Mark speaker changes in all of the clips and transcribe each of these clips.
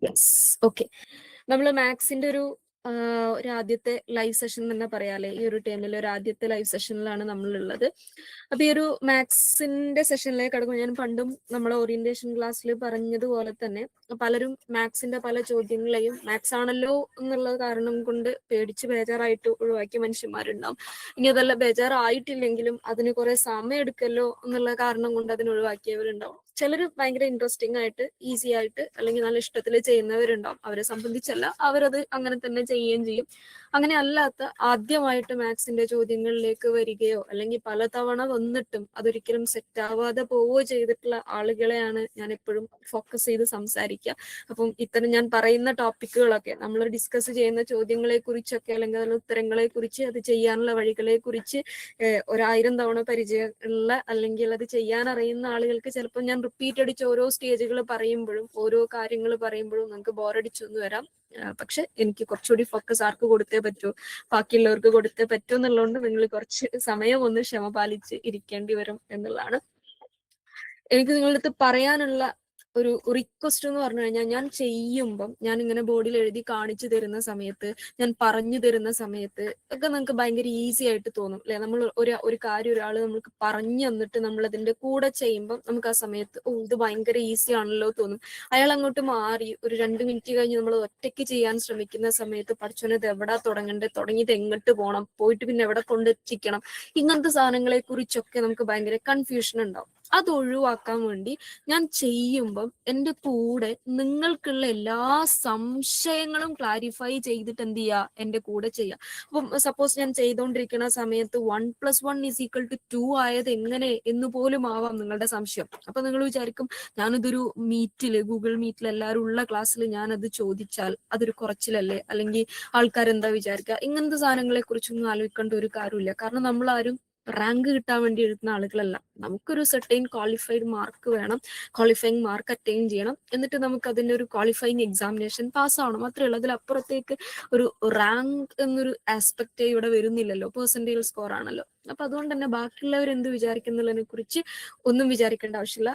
Speaker 1: Yes. Okay. നമ്മള് മാത്സിന്റെ ഒരു ആദ്യത്തെ ലൈവ് സെഷൻ തന്നെ പറയാല്ലേ. ഈ ഒരു ടൈമിൽ ഒരു ആദ്യത്തെ ലൈവ് സെഷനിലാണ് നമ്മളുള്ളത്. അപ്പൊ ഈ ഒരു മാത്സിന്റെ സെഷനിലേക്ക് കടക്കുമ്പോൾ ഞാൻ പണ്ടും നമ്മളെ ഓറിയന്റേഷൻ ക്ലാസ്സിൽ പറഞ്ഞതുപോലെ തന്നെ പലരും മാത്സിന്റെ പല ചോദ്യങ്ങളെയും മാത്സ് ആണല്ലോ എന്നുള്ള കാരണം കൊണ്ട് പേടിച്ച് ബേജാറായിട്ട് ഒഴിവാക്കിയ മനുഷ്യന്മാരുണ്ടാവും. ഇനി അതല്ല ബേജാറായിട്ടില്ലെങ്കിലും അതിന് കുറെ സമയം എടുക്കല്ലോ എന്നുള്ള കാരണം കൊണ്ട് അതിന് ഒഴിവാക്കിയവരുണ്ടാവും. ചിലർ ഭയങ്കര ഇൻട്രസ്റ്റിംഗ് ആയിട്ട് ഈസി ആയിട്ട് അല്ലെങ്കിൽ നല്ല ഇഷ്ടത്തിൽ ചെയ്യുന്നവരുണ്ടാവും. അവരെ സംബന്ധിച്ചല്ല, അവരത് അങ്ങനെ തന്നെ ചെയ്യുകയും ചെയ്യും. അങ്ങനെ അല്ലാത്ത ആദ്യമായിട്ട് മാത്സിന്റെ ചോദ്യങ്ങളിലേക്ക് വരികയോ അല്ലെങ്കിൽ പലതവണ വന്നിട്ടും അതൊരിക്കലും സെറ്റ് ആവാതെ പോവുകയോ ചെയ്തിട്ടുള്ള ആളുകളെയാണ് ഞാൻ എപ്പോഴും ഫോക്കസ് ചെയ്ത് സംസാരിക്കുക. അപ്പം ഇത്തരം ഞാൻ പറയുന്ന ടോപ്പിക്കുകളൊക്കെ നമ്മൾ ഡിസ്കസ് ചെയ്യുന്ന ചോദ്യങ്ങളെ കുറിച്ചൊക്കെ അല്ലെങ്കിൽ അതിലുള്ള ഉത്തരങ്ങളെ കുറിച്ച് അത് ചെയ്യാനുള്ള വഴികളെ കുറിച്ച് 1000 തവണ പരിചയമുള്ള അല്ലെങ്കിൽ അത് ചെയ്യാൻ അറിയുന്ന ആളുകൾക്ക് ചിലപ്പോൾ ഞാൻ റിപ്പീറ്റ് അടിച്ച് ഓരോ സ്റ്റേജുകൾ പറയുമ്പോഴും ഓരോ കാര്യങ്ങൾ പറയുമ്പോഴും നമുക്ക് ബോറടിച്ചൊന്നും വരാം. പക്ഷെ എനിക്ക് കുറച്ചുകൂടി ഫോക്കസ് ആർക്ക് കൊടുത്തേ പറ്റൂ, ബാക്കിയുള്ളവർക്ക് കൊടുത്തേ പറ്റൂ എന്നുള്ളതുകൊണ്ട് നിങ്ങൾ കുറച്ച് സമയം ഒന്ന് ക്ഷമ പാലിച്ച് ഇരിക്കേണ്ടി വരും എന്നുള്ളതാണ് എനിക്ക് നിങ്ങളുടെ അടുത്ത് പറയാനുള്ള ഒരു റിക്വസ്റ്റ് എന്ന് പറഞ്ഞു കഴിഞ്ഞാൽ, ഞാൻ ചെയ്യുമ്പം ഞാൻ ഇങ്ങനെ ബോർഡിൽ എഴുതി കാണിച്ചു തരുന്ന സമയത്ത്, ഞാൻ പറഞ്ഞു തരുന്ന സമയത്ത് ഒക്കെ നമുക്ക് ഭയങ്കര ഈസി ആയിട്ട് തോന്നും അല്ലെ. നമ്മൾ ഒരു കാര്യം ഒരാൾ നമുക്ക് പറഞ്ഞു തന്നിട്ട് നമ്മൾ അതിന്റെ കൂടെ ചെയ്യുമ്പം നമുക്ക് ആ സമയത്ത് ഇത് ഭയങ്കര ഈസി ആണല്ലോ തോന്നും. അയാൾ അങ്ങോട്ട് മാറി ഒരു 2 മിനിറ്റ് കഴിഞ്ഞ് നമ്മൾ ഒറ്റയ്ക്ക് ചെയ്യാൻ ശ്രമിക്കുന്ന സമയത്ത് പഠിച്ചോനെ ഇത് എവിടാ തുടങ്ങണ്ടേ, തുടങ്ങിയിട്ട് എങ്ങോട്ട് പോകണം, പോയിട്ട് പിന്നെ എവിടെ കൊണ്ടെത്തിക്കണം, ഇങ്ങനത്തെ സാധനങ്ങളെ കുറിച്ചൊക്കെ നമുക്ക് ഭയങ്കര കൺഫ്യൂഷൻ ഉണ്ടാവും. അത് ഒഴിവാക്കാൻ വേണ്ടി ഞാൻ ചെയ്യുമ്പം എൻ്റെ കൂടെ നിങ്ങൾക്കുള്ള എല്ലാ സംശയങ്ങളും ക്ലാരിഫൈ ചെയ്തിട്ട് എന്ത് ചെയ്യുക, എൻ്റെ കൂടെ ചെയ്യുക. അപ്പം സപ്പോസ് ഞാൻ ചെയ്തുകൊണ്ടിരിക്കുന്ന സമയത്ത് 1+1=2 ആയത് എങ്ങനെ എന്ന് പോലും ആവാം നിങ്ങളുടെ സംശയം. അപ്പൊ നിങ്ങൾ വിചാരിക്കും ഞാനിതൊരു ഗൂഗിൾ മീറ്റിൽ എല്ലാവരും ഉള്ള ക്ലാസ്സിൽ ഞാനത് ചോദിച്ചാൽ അതൊരു കുറച്ചിലല്ലേ, അല്ലെങ്കിൽ ആൾക്കാരെന്താ വിചാരിക്കുക, ഇങ്ങനത്തെ സാധനങ്ങളെ കുറിച്ചൊന്നും ആലോചിക്കേണ്ട ഒരു കാര്യമില്ല. കാരണം നമ്മളാരും റാങ്ക് കിട്ടാൻ വേണ്ടി എഴുതുന്ന ആളുകളല്ല. നമുക്കൊരു സെർട്ടൈൻ ക്വാളിഫൈഡ് മാർക്ക് വേണം, ക്വാളിഫയിങ് മാർക്ക് അറ്റൈൻ ചെയ്യണം, എന്നിട്ട് നമുക്ക് അതിൻ്റെ ഒരു ക്വാളിഫയിങ് എക്സാമിനേഷൻ പാസ്സാവണം, അത്രേ ഉള്ളൂ. അതിലപ്പുറത്തേക്ക് ഒരു റാങ്ക് എന്നൊരു ആസ്പെക്റ്റ് ഇവിടെ വരുന്നില്ലല്ലോ, പെർസെൻറ്റേജ് സ്കോർ ആണല്ലോ. അപ്പൊ അതുകൊണ്ട് തന്നെ ബാക്കിയുള്ളവർ എന്ത് വിചാരിക്കുന്നതിനെ കുറിച്ച് ഒന്നും വിചാരിക്കേണ്ട ആവശ്യമില്ല.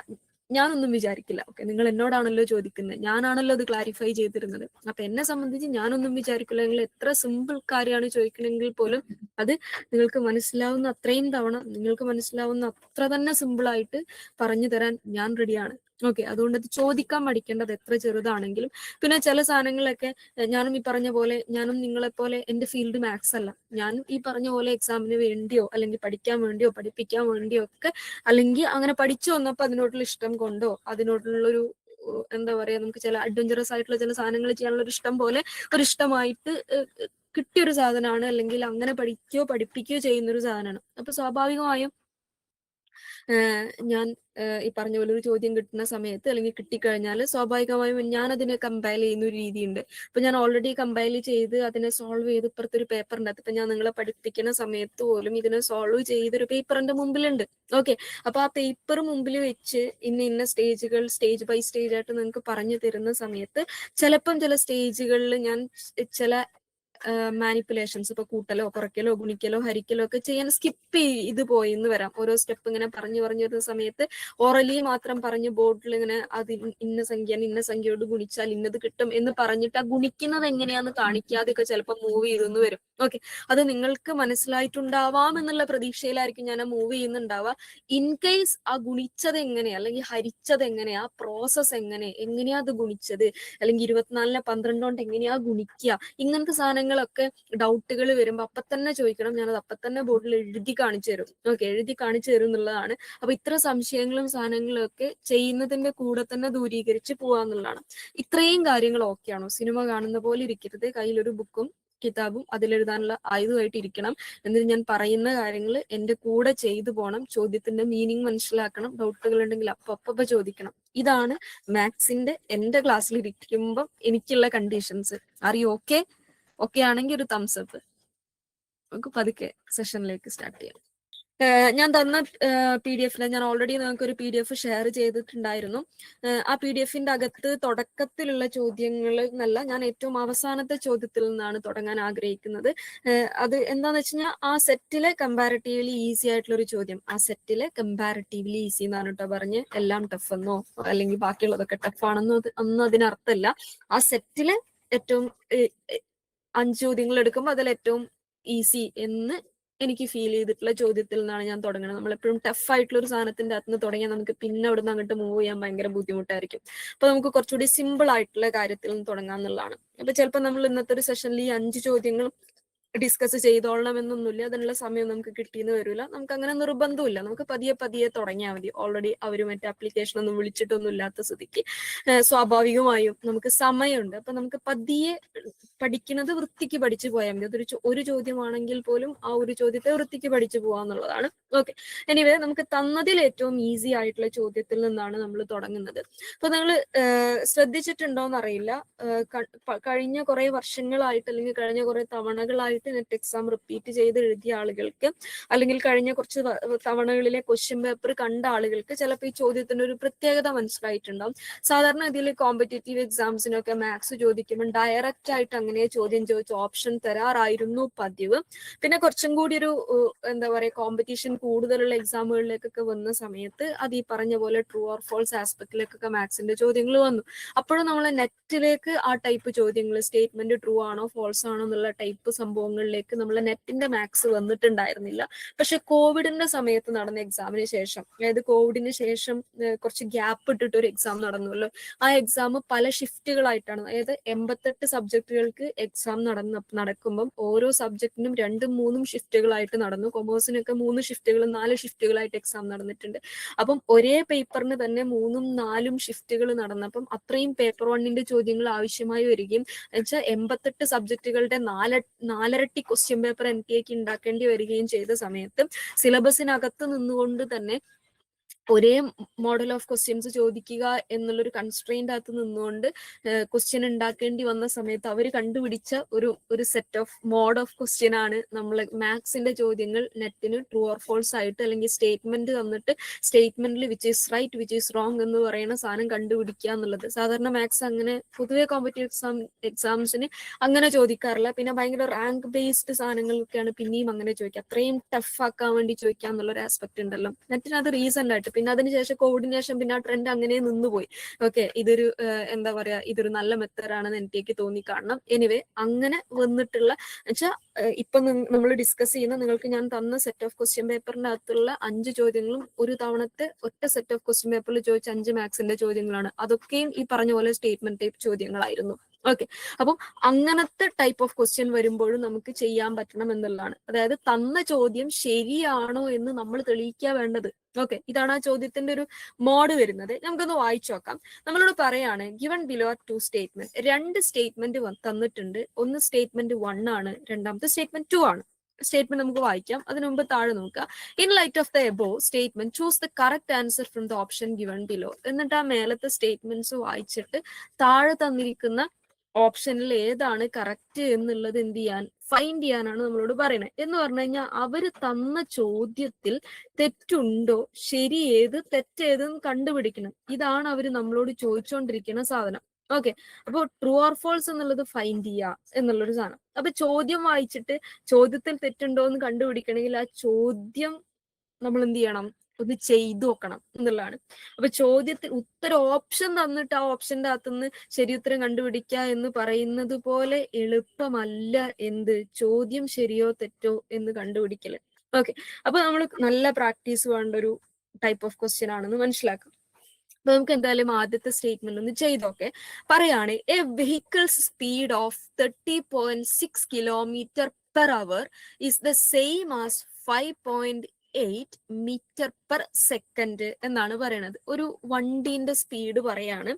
Speaker 1: ഞാനൊന്നും വിചാരിക്കില്ല. ഓക്കെ, നിങ്ങൾ എന്നോടാണല്ലോ ചോദിക്കുന്നത്, ഞാനാണല്ലോ അത് ക്ലാരിഫൈ ചെയ്തിരുന്നത്. അപ്പൊ എന്നെ സംബന്ധിച്ച് ഞാനൊന്നും വിചാരിക്കില്ല. നിങ്ങൾ എത്ര സിമ്പിൾ കാര്യമാണ് ചോദിക്കണമെങ്കിൽ പോലും അത് നിങ്ങൾക്ക് മനസ്സിലാവുന്ന അത്രയും തവണ നിങ്ങൾക്ക് മനസ്സിലാവുന്ന അത്ര തന്നെ സിമ്പിളായിട്ട് പറഞ്ഞു തരാൻ ഞാൻ റെഡിയാണ്. ഓക്കെ, അതുകൊണ്ട് അത് ചോദിക്കാൻ പഠിക്കേണ്ടത് എത്ര ചെറുതാണെങ്കിലും. പിന്നെ ചില സാധനങ്ങളൊക്കെ ഞാനും ഈ പറഞ്ഞ പോലെ, ഞാനും നിങ്ങളെപ്പോലെ എൻ്റെ ഫീൽഡ് മാത്സ് അല്ല. ഞാനും ഈ പറഞ്ഞ പോലെ എക്സാമിന് വേണ്ടിയോ അല്ലെങ്കിൽ പഠിക്കാൻ വേണ്ടിയോ പഠിപ്പിക്കാൻ വേണ്ടിയോ ഒക്കെ, അല്ലെങ്കിൽ അങ്ങനെ പഠിച്ചു വന്നപ്പോൾ അതിനോടുള്ള ഇഷ്ടം കൊണ്ടോ അതിനോടുള്ളൊരു എന്താ പറയാ, നമുക്ക് ചില അഡ്വഞ്ചറസ് ആയിട്ടുള്ള ചില സാധനങ്ങൾ ചെയ്യാനുള്ള ഒരു ഇഷ്ടം പോലെ ഒരു ഇഷ്ടമായിട്ട് കിട്ടിയൊരു സാധനമാണ്, അല്ലെങ്കിൽ അങ്ങനെ പഠിപ്പിക്കുകയോ ചെയ്യുന്നൊരു സാധനമാണ്. അപ്പൊ സ്വാഭാവികമായും ഞാൻ ഈ പറഞ്ഞ പോലെ ഒരു ചോദ്യം കിട്ടുന്ന സമയത്ത് അല്ലെങ്കിൽ കിട്ടിക്കഴിഞ്ഞാൽ സ്വാഭാവികമായും ഞാൻ അതിനെ കമ്പയൽ ചെയ്യുന്ന ഒരു രീതിയുണ്ട്. അപ്പൊ ഞാൻ ഓൾറെഡി കമ്പയൽ ചെയ്ത് അതിനെ സോൾവ് ചെയ്ത് ഇപ്പുറത്തൊരു പേപ്പറിൻ്റെ അകത്ത്, ഇപ്പൊ ഞാൻ നിങ്ങളെ പഠിപ്പിക്കുന്ന സമയത്ത് പോലും ഇതിനെ സോൾവ് ചെയ്തൊരു പേപ്പർ എൻ്റെ മുമ്പിലുണ്ട്. ഓക്കെ, അപ്പൊ ആ പേപ്പർ മുമ്പിൽ വെച്ച് ഇന്ന സ്റ്റേജുകൾ സ്റ്റേജ് ബൈ സ്റ്റേജ് ആയിട്ട് നിങ്ങൾക്ക് പറഞ്ഞു തരുന്ന സമയത്ത് ചിലപ്പം ചില സ്റ്റേജുകളിൽ ഞാൻ ചില മാനിപ്പുലേഷൻസ്, ഇപ്പൊ കൂട്ടലോ കുറയ്ക്കലോ ഗുണിക്കലോ ഹരിക്കലോ ഒക്കെ ചെയ്യാൻ സ്കിപ്പ് ചെയ്ത് പോയി എന്ന് വരാം. ഓരോ സ്റ്റെപ്പ് ഇങ്ങനെ പറഞ്ഞു വരുന്ന സമയത്ത് ഓറലി മാത്രം പറഞ്ഞ് ബോർഡിൽ ഇങ്ങനെ അത് ഇന്ന സംഖ്യയോട് ഗുണിച്ചാൽ ഇന്നത് കിട്ടും എന്ന് പറഞ്ഞിട്ട് ആ ഗുണിക്കുന്നത് എങ്ങനെയാന്ന് കാണിക്കാതെയൊക്കെ ചിലപ്പോൾ മൂവ് ചെയ്തെന്ന് വരും. ഓക്കെ, അത് നിങ്ങൾക്ക് മനസ്സിലായിട്ടുണ്ടാവാം എന്നുള്ള പ്രതീക്ഷയിലായിരിക്കും ഞാൻ ആ മൂവ് ചെയ്യുന്നുണ്ടാവുക. ഇൻ കേസ് ആ ഗുണിച്ചത് എങ്ങനെയാ അല്ലെങ്കിൽ ഹരിച്ചത് എങ്ങനെയാ, പ്രോസസ് എങ്ങനെയാ അത് ഗുണിച്ചത്, അല്ലെങ്കിൽ 24നെ 12 കൊണ്ട് എങ്ങനെയാ ഗുണിക്കുക, ഇങ്ങനത്തെ സാധനങ്ങളൊക്കെ ഡൗട്ടുകൾ വരുമ്പോൾ അപ്പൊ തന്നെ ചോദിക്കണം. ഞാനത് അപ്പൊ തന്നെ ബോർഡിൽ എഴുതി കാണിച്ചു തരും. ഓക്കെ, എഴുതി കാണിച്ചു തരും എന്നുള്ളതാണ്. അപ്പൊ ഇത്ര സംശയങ്ങളും സാധനങ്ങളും ഒക്കെ ചെയ്യുന്നതിന്റെ കൂടെ തന്നെ ദൂരീകരിച്ച് പോവാന്നുള്ളതാണ്. ഇത്രയും കാര്യങ്ങൾ ഓക്കെയാണോ? സിനിമ കാണുന്ന പോലെ ഇരിക്കരുത്, കയ്യിലൊരു ബുക്കും കിതാബും അതിലെഴുതാനുള്ള ആയുധമായിട്ട് ഇരിക്കണം. എന്നിട്ട് ഞാൻ പറയുന്ന കാര്യങ്ങൾ എൻ്റെ കൂടെ ചെയ്തു പോകണം. ചോദ്യത്തിന്റെ മീനിങ് മനസ്സിലാക്കണം. ഡൗട്ടുകൾ ഉണ്ടെങ്കിൽ അപ്പൊ ചോദിക്കണം. ഇതാണ് മാത്സിന്റെ എൻ്റെ ക്ലാസ്സിൽ ഇരിക്കുമ്പം എനിക്കുള്ള conditions. Are you okay? Okay ആണെങ്കിൽ ഒരു തംസ് അപ്പ്. നമുക്ക് പതുക്കെ സെഷനിലേക്ക് സ്റ്റാർട്ട് ചെയ്യാം. ഞാൻ തന്ന PDF-ല് ഞാൻ ഓൾറെഡി നിങ്ങൾക്ക് ഒരു PDF ഷെയർ ചെയ്തിട്ടുണ്ടായിരുന്നു. ആ PDF-ന്റെ അകത്ത് തുടക്കത്തിലുള്ള ചോദ്യങ്ങൾ എന്നല്ല, ഞാൻ ഏറ്റവും അവസാനത്തെ ചോദ്യത്തിൽ നിന്നാണ് തുടങ്ങാൻ ആഗ്രഹിക്കുന്നത്. അത് എന്താന്ന് വെച്ച് കഴിഞ്ഞാൽ ആ സെറ്റിലെ കമ്പാരിറ്റീവ്ലി ഈസി ആയിട്ടുള്ള ഒരു ചോദ്യം. ആ സെറ്റിലെ കമ്പാരിറ്റീവ്ലി ഈസി എന്നാണ് കേട്ടോ പറഞ്ഞ്, എല്ലാം ടഫ് എന്നോ അല്ലെങ്കിൽ ബാക്കിയുള്ളതൊക്കെ ടഫ് ആണെന്നോ ഒന്നും അതിനർത്ഥമില്ല. ആ സെറ്റിലെ ഏറ്റവും 5 ചോദ്യങ്ങൾ എടുക്കുമ്പോൾ അതിൽ ഏറ്റവും ഈസി എന്ന് എനിക്ക് ഫീൽ ചെയ്തിട്ടുള്ള ചോദ്യത്തിൽ നിന്നാണ് ഞാൻ തുടങ്ങുന്നത്. നമ്മളെപ്പോഴും ടഫ് ആയിട്ടുള്ള ഒരു സാധനത്തിന്റെ അകത്ത് നിന്ന് തുടങ്ങിയാൽ നമുക്ക് പിന്നെ അവിടെ നിന്ന് അങ്ങോട്ട് മൂവ് ചെയ്യാൻ ഭയങ്കര ബുദ്ധിമുട്ടായിരിക്കും. അപ്പൊ നമുക്ക് കുറച്ചുകൂടി സിമ്പിൾ ആയിട്ടുള്ള കാര്യത്തിൽ നിന്ന് തുടങ്ങാം എന്നുള്ളതാണ്. അപ്പൊ ചിലപ്പോൾ നമ്മൾ ഇന്നത്തെ ഒരു സെഷനിൽ ഈ 5 ചോദ്യങ്ങളും ഡിസ്കസ് ചെയ്തോളണം എന്നൊന്നുമില്ല, അതിനുള്ള സമയം നമുക്ക് കിട്ടിയെന്ന് വരില്ല. നമുക്ക് അങ്ങനെ നിർബന്ധമില്ല, നമുക്ക് പതിയെ പതിയെ തുടങ്ങിയാൽ മതി. ഓൾറെഡി അവർ മറ്റേ ആപ്ലിക്കേഷൻ ഒന്നും വിളിച്ചിട്ടൊന്നും ഇല്ലാത്ത സ്ഥിതിക്ക് സ്വാഭാവികമായും നമുക്ക് സമയമുണ്ട്. അപ്പൊ നമുക്ക് പതിയെ പഠിക്കുന്നത് വൃത്തിക്ക് പഠിച്ചു പോയാൽ മതി. അതൊരു ഒരു ചോദ്യമാണെങ്കിൽ പോലും ആ ഒരു ചോദ്യത്തെ വൃത്തിക്ക് പഠിച്ചു പോവാന്നുള്ളതാണ്. ഓക്കെ, എനിവേ നമുക്ക് തന്നതിൽ ഏറ്റവും ഈസി ആയിട്ടുള്ള ചോദ്യത്തിൽ നിന്നാണ് നമ്മൾ തുടങ്ങുന്നത്. അപ്പൊ നിങ്ങൾ ശ്രദ്ധിച്ചിട്ടുണ്ടോന്ന് അറിയില്ല, കഴിഞ്ഞ കുറെ വർഷങ്ങളായിട്ട് അല്ലെങ്കിൽ കഴിഞ്ഞ കുറെ തവണകളായിട്ട് നെറ്റ് എക്സാം റിപ്പീറ്റ് ചെയ്ത് എഴുതിയ ആളുകൾക്ക്, അല്ലെങ്കിൽ കഴിഞ്ഞ കുറച്ച് തവണകളിലെ ക്വസ്റ്റ്യൻ പേപ്പർ കണ്ട ആളുകൾക്ക് ചിലപ്പോൾ ഈ ചോദ്യത്തിന്റെ ഒരു പ്രത്യേകത മനസ്സിലായിട്ടുണ്ടാവും. സാധാരണ ഇതിൽ കോമ്പറ്റേറ്റീവ് എക്സാംസിനൊക്കെ മാത്സ് ചോദിക്കുമ്പോൾ ഡയറക്റ്റ് ആയിട്ട് അങ്ങനെ ചോദ്യം ചോദിച്ച് ഓപ്ഷൻ തരാറായിരുന്നു പതിവ്. പിന്നെ കുറച്ചും കൂടി ഒരു എന്താ പറയുക, കോമ്പറ്റീഷൻ കൂടുതലുള്ള എക്സാമുകളിലേക്കൊക്കെ വന്ന സമയത്ത് അത് ഈ പറഞ്ഞ പോലെ ട്രൂ ഓർ ഫോൾസ് ആസ്പെക്റ്റിലേക്കൊക്കെ മാത്സിന്റെ ചോദ്യങ്ങൾ വന്നു. അപ്പോഴും നമ്മൾ നെറ്റിലേക്ക് ആ ടൈപ്പ് ചോദ്യങ്ങൾ, സ്റ്റേറ്റ്മെന്റ് ട്രൂ ആണോ ഫോൾസ് ആണോ എന്നുള്ള ടൈപ്പ് സംഭവങ്ങളിലേക്ക് നമ്മൾ നെറ്റിന്റെ മാത്സ് വന്നിട്ടുണ്ടായിരുന്നില്ല. പക്ഷെ കോവിഡിന്റെ സമയത്ത് നടന്ന എക്സാമിന് ശേഷം, അതായത് കോവിഡിന് ശേഷം കുറച്ച് ഗ്യാപ്പ് ഇട്ടിട്ട് ഒരു എക്സാം നടന്നുവല്ലോ, ആ എക്സാം പല ഷിഫ്റ്റുകളായിട്ടാണ്, അതായത് 88 സബ്ജക്റ്റുകൾക്ക് എക്സാം നടക്കുമ്പം ഓരോ സബ്ജക്റ്റിനും 2ഉം 3ഉം ഷിഫ്റ്റുകളായിട്ട് നടന്നു. കൊമേഴ്സിനൊക്കെ 3 ഷിഫ്റ്റുകളും 4 ഷിഫ്റ്റുകളായിട്ട് എക്സാം നടന്നിട്ടുണ്ട്. അപ്പം ഒരേ പേപ്പറിന് തന്നെ 3ഉം 4ഉം ഷിഫ്റ്റുകൾ നടന്നപ്പം അത്രയും പേപ്പർ 1ന്റെ ചോദ്യങ്ങൾ ആവശ്യമായി വരികയും, എന്നുവെച്ചാൽ 88 സബ്ജക്റ്റുകളുടെ 4 ക്വസ്റ്റ്യൻ പേപ്പർ എനിക്ക് ഉണ്ടാക്കേണ്ടി വരികയും ചെയ്ത സമയത്ത് സിലബസിനകത്ത് നിന്നുകൊണ്ട് തന്നെ ഒരേ മോഡൽ ഓഫ് ക്വസ്റ്റ്യൻസ് ചോദിക്കുക എന്നുള്ളൊരു കൺസ്ട്രെയിന്റ് അകത്ത് നിന്നുകൊണ്ട് ക്വസ്റ്റ്യൻ ഉണ്ടാക്കേണ്ടി വന്ന സമയത്ത് അവർ കണ്ടുപിടിച്ച ഒരു set of mode of question ആണ് നമ്മൾ മാത്സിന്റെ ചോദ്യങ്ങൾ നെറ്റിന് ട്രൂ ഓർ ഫോൾസ് ആയിട്ട്, അല്ലെങ്കിൽ സ്റ്റേറ്റ്മെന്റ് തന്നിട്ട് സ്റ്റേറ്റ്മെന്റിൽ which is right which is wrong എന്ന് പറയുന്ന സാധനം കണ്ടുപിടിക്കുക എന്നുള്ളത്. സാധാരണ മാത്സ് അങ്ങനെ പൊതുവെ കോമ്പറ്റേറ്റീവ് എക്സാംസിന് അങ്ങനെ ചോദിക്കാറില്ല. പിന്നെ ഭയങ്കര റാങ്ക് ബേസ്ഡ് സാധനങ്ങൾക്കൊക്കെയാണ് പിന്നെയും അങ്ങനെ ചോദിക്കുക, അത്രയും ടഫ് ആക്കാൻ വേണ്ടി ചോദിക്കുക എന്നുള്ളൊരു ആസ്പെക്ട് ഉണ്ടല്ലോ. നെറ്റിന് അത് റീസെന്റ് ആയിട്ട്, പിന്നെ അതിനുശേഷം കോവിഡിന് ശേഷം പിന്നെ ആ ട്രെൻഡ് അങ്ങനെ നിന്നുപോയി. ഓക്കെ, ഇതൊരു എന്താ പറയാ, ഇതൊരു നല്ല മെത്തേഡാണെന്ന് എനിക്ക് തോന്നി കാണണം. എനിവേ, അങ്ങനെ വന്നിട്ടുള്ള വെച്ചാൽ ഇപ്പൊ നമ്മൾ ഡിസ്കസ് ചെയ്യുന്ന, നിങ്ങൾക്ക് ഞാൻ തന്ന സെറ്റ് ഓഫ് ക്വസ്റ്റ്യൻ പേപ്പറിന്റെ അകത്തുള്ള 5 ചോദ്യങ്ങളും ഒരു തവണത്തെ ഒറ്റ സെറ്റ് ഓഫ് ക്വസ്റ്റ്യൻ പേപ്പറിൽ ചോദിച്ച 5 മാത്സിന്റെ ചോദ്യങ്ങളാണ്. അതൊക്കെയും ഈ പറഞ്ഞ പോലെ സ്റ്റേറ്റ്മെന്റ് ടൈപ്പ് ചോദ്യങ്ങളായിരുന്നു. ഓക്കെ, അപ്പം അങ്ങനത്തെ ടൈപ്പ് ഓഫ് ക്വസ്റ്റ്യൻ വരുമ്പോഴും നമുക്ക് ചെയ്യാൻ പറ്റണം എന്നുള്ളതാണ്. അതായത് തന്ന ചോദ്യം ശരിയാണോ എന്ന് നമ്മൾ തെളിയിക്കുക വേണ്ടത്. ഓക്കെ, ഇതാണ് ആ ചോദ്യത്തിന്റെ ഒരു മോഡ് വരുന്നത്. നമുക്കൊന്ന് വായിച്ചു നോക്കാം. നമ്മളോട് പറയാണ്, ഗിവൺ ബിലോ 2 സ്റ്റേറ്റ്മെന്റ്, 2 സ്റ്റേറ്റ്മെന്റ് തന്നിട്ടുണ്ട്. ഒന്ന് സ്റ്റേറ്റ്മെന്റ് 1 ആണ്, രണ്ടാമത്തെ സ്റ്റേറ്റ്മെന്റ് 2 ആണ്. സ്റ്റേറ്റ്മെന്റ് നമുക്ക് വായിക്കാം. അതിനു മുമ്പ് താഴെ നോക്കുക. In light of the above statement choose the correct answer from the option given below. എന്നിട്ട് ആ മേലത്തെ സ്റ്റേറ്റ്മെന്റ്സ് വായിച്ചിട്ട് താഴെ തന്നിരിക്കുന്ന ഓപ്ഷനിൽ ഏതാണ് കറക്റ്റ് എന്നുള്ളത് എന്ത് ചെയ്യാൻ, ഫൈൻഡ് ചെയ്യാനാണ് നമ്മളോട് പറയുന്നത്. എന്ന് പറഞ്ഞു കഴിഞ്ഞാൽ അവര് തന്ന ചോദ്യത്തിൽ തെറ്റുണ്ടോ, ശരി ഏത് തെറ്റേതെന്ന് കണ്ടുപിടിക്കണം. ഇതാണ് അവര് നമ്മളോട് ചോദിച്ചുകൊണ്ടിരിക്കുന്ന സാധനം. ഓക്കെ, അപ്പോൾ ട്രൂ ഓർ ഫോൾസ് എന്നുള്ളത് ഫൈൻഡ് ചെയ്യുക എന്നുള്ളൊരു സാധനം. അപ്പൊ ചോദ്യം വായിച്ചിട്ട് ചോദ്യത്തിൽ തെറ്റുണ്ടോ എന്ന് കണ്ടുപിടിക്കണമെങ്കിൽ ആ ചോദ്യം നമ്മൾ എന്ത് ചെയ്യണം, ഒന്ന് ചെയ്തു നോക്കണം എന്നുള്ളതാണ്. അപ്പൊ ചോദ്യത്തിൽ ഉത്തരം ഓപ്ഷൻ തന്നിട്ട് ആ ഓപ്ഷന്റെ അകത്തുനിന്ന് ശരി ഉത്തരം കണ്ടുപിടിക്കുക എന്ന് പറയുന്നത് പോലെ എളുപ്പമല്ല എന്ത്, ചോദ്യം ശരിയോ തെറ്റോ എന്ന് കണ്ടുപിടിക്കല്. ഓക്കെ, അപ്പൊ നമ്മൾ നല്ല പ്രാക്ടീസ് വേണ്ട ഒരു ടൈപ്പ് ഓഫ് ക്വസ്റ്റ്യൻ ആണെന്ന് മനസ്സിലാക്കാം. അപ്പൊ നമുക്ക് എന്തായാലും ആദ്യത്തെ സ്റ്റേറ്റ്മെന്റ് ഒന്ന് ചെയ്തോക്കെ. പറയാണ്, a vehicles speed of 30.6 kilometre per hour is the same as 5.8 metre per second എന്നാണ് പറയണത്. ഒരു വണ്ടീന്റെ സ്പീഡ് പറയാണ്,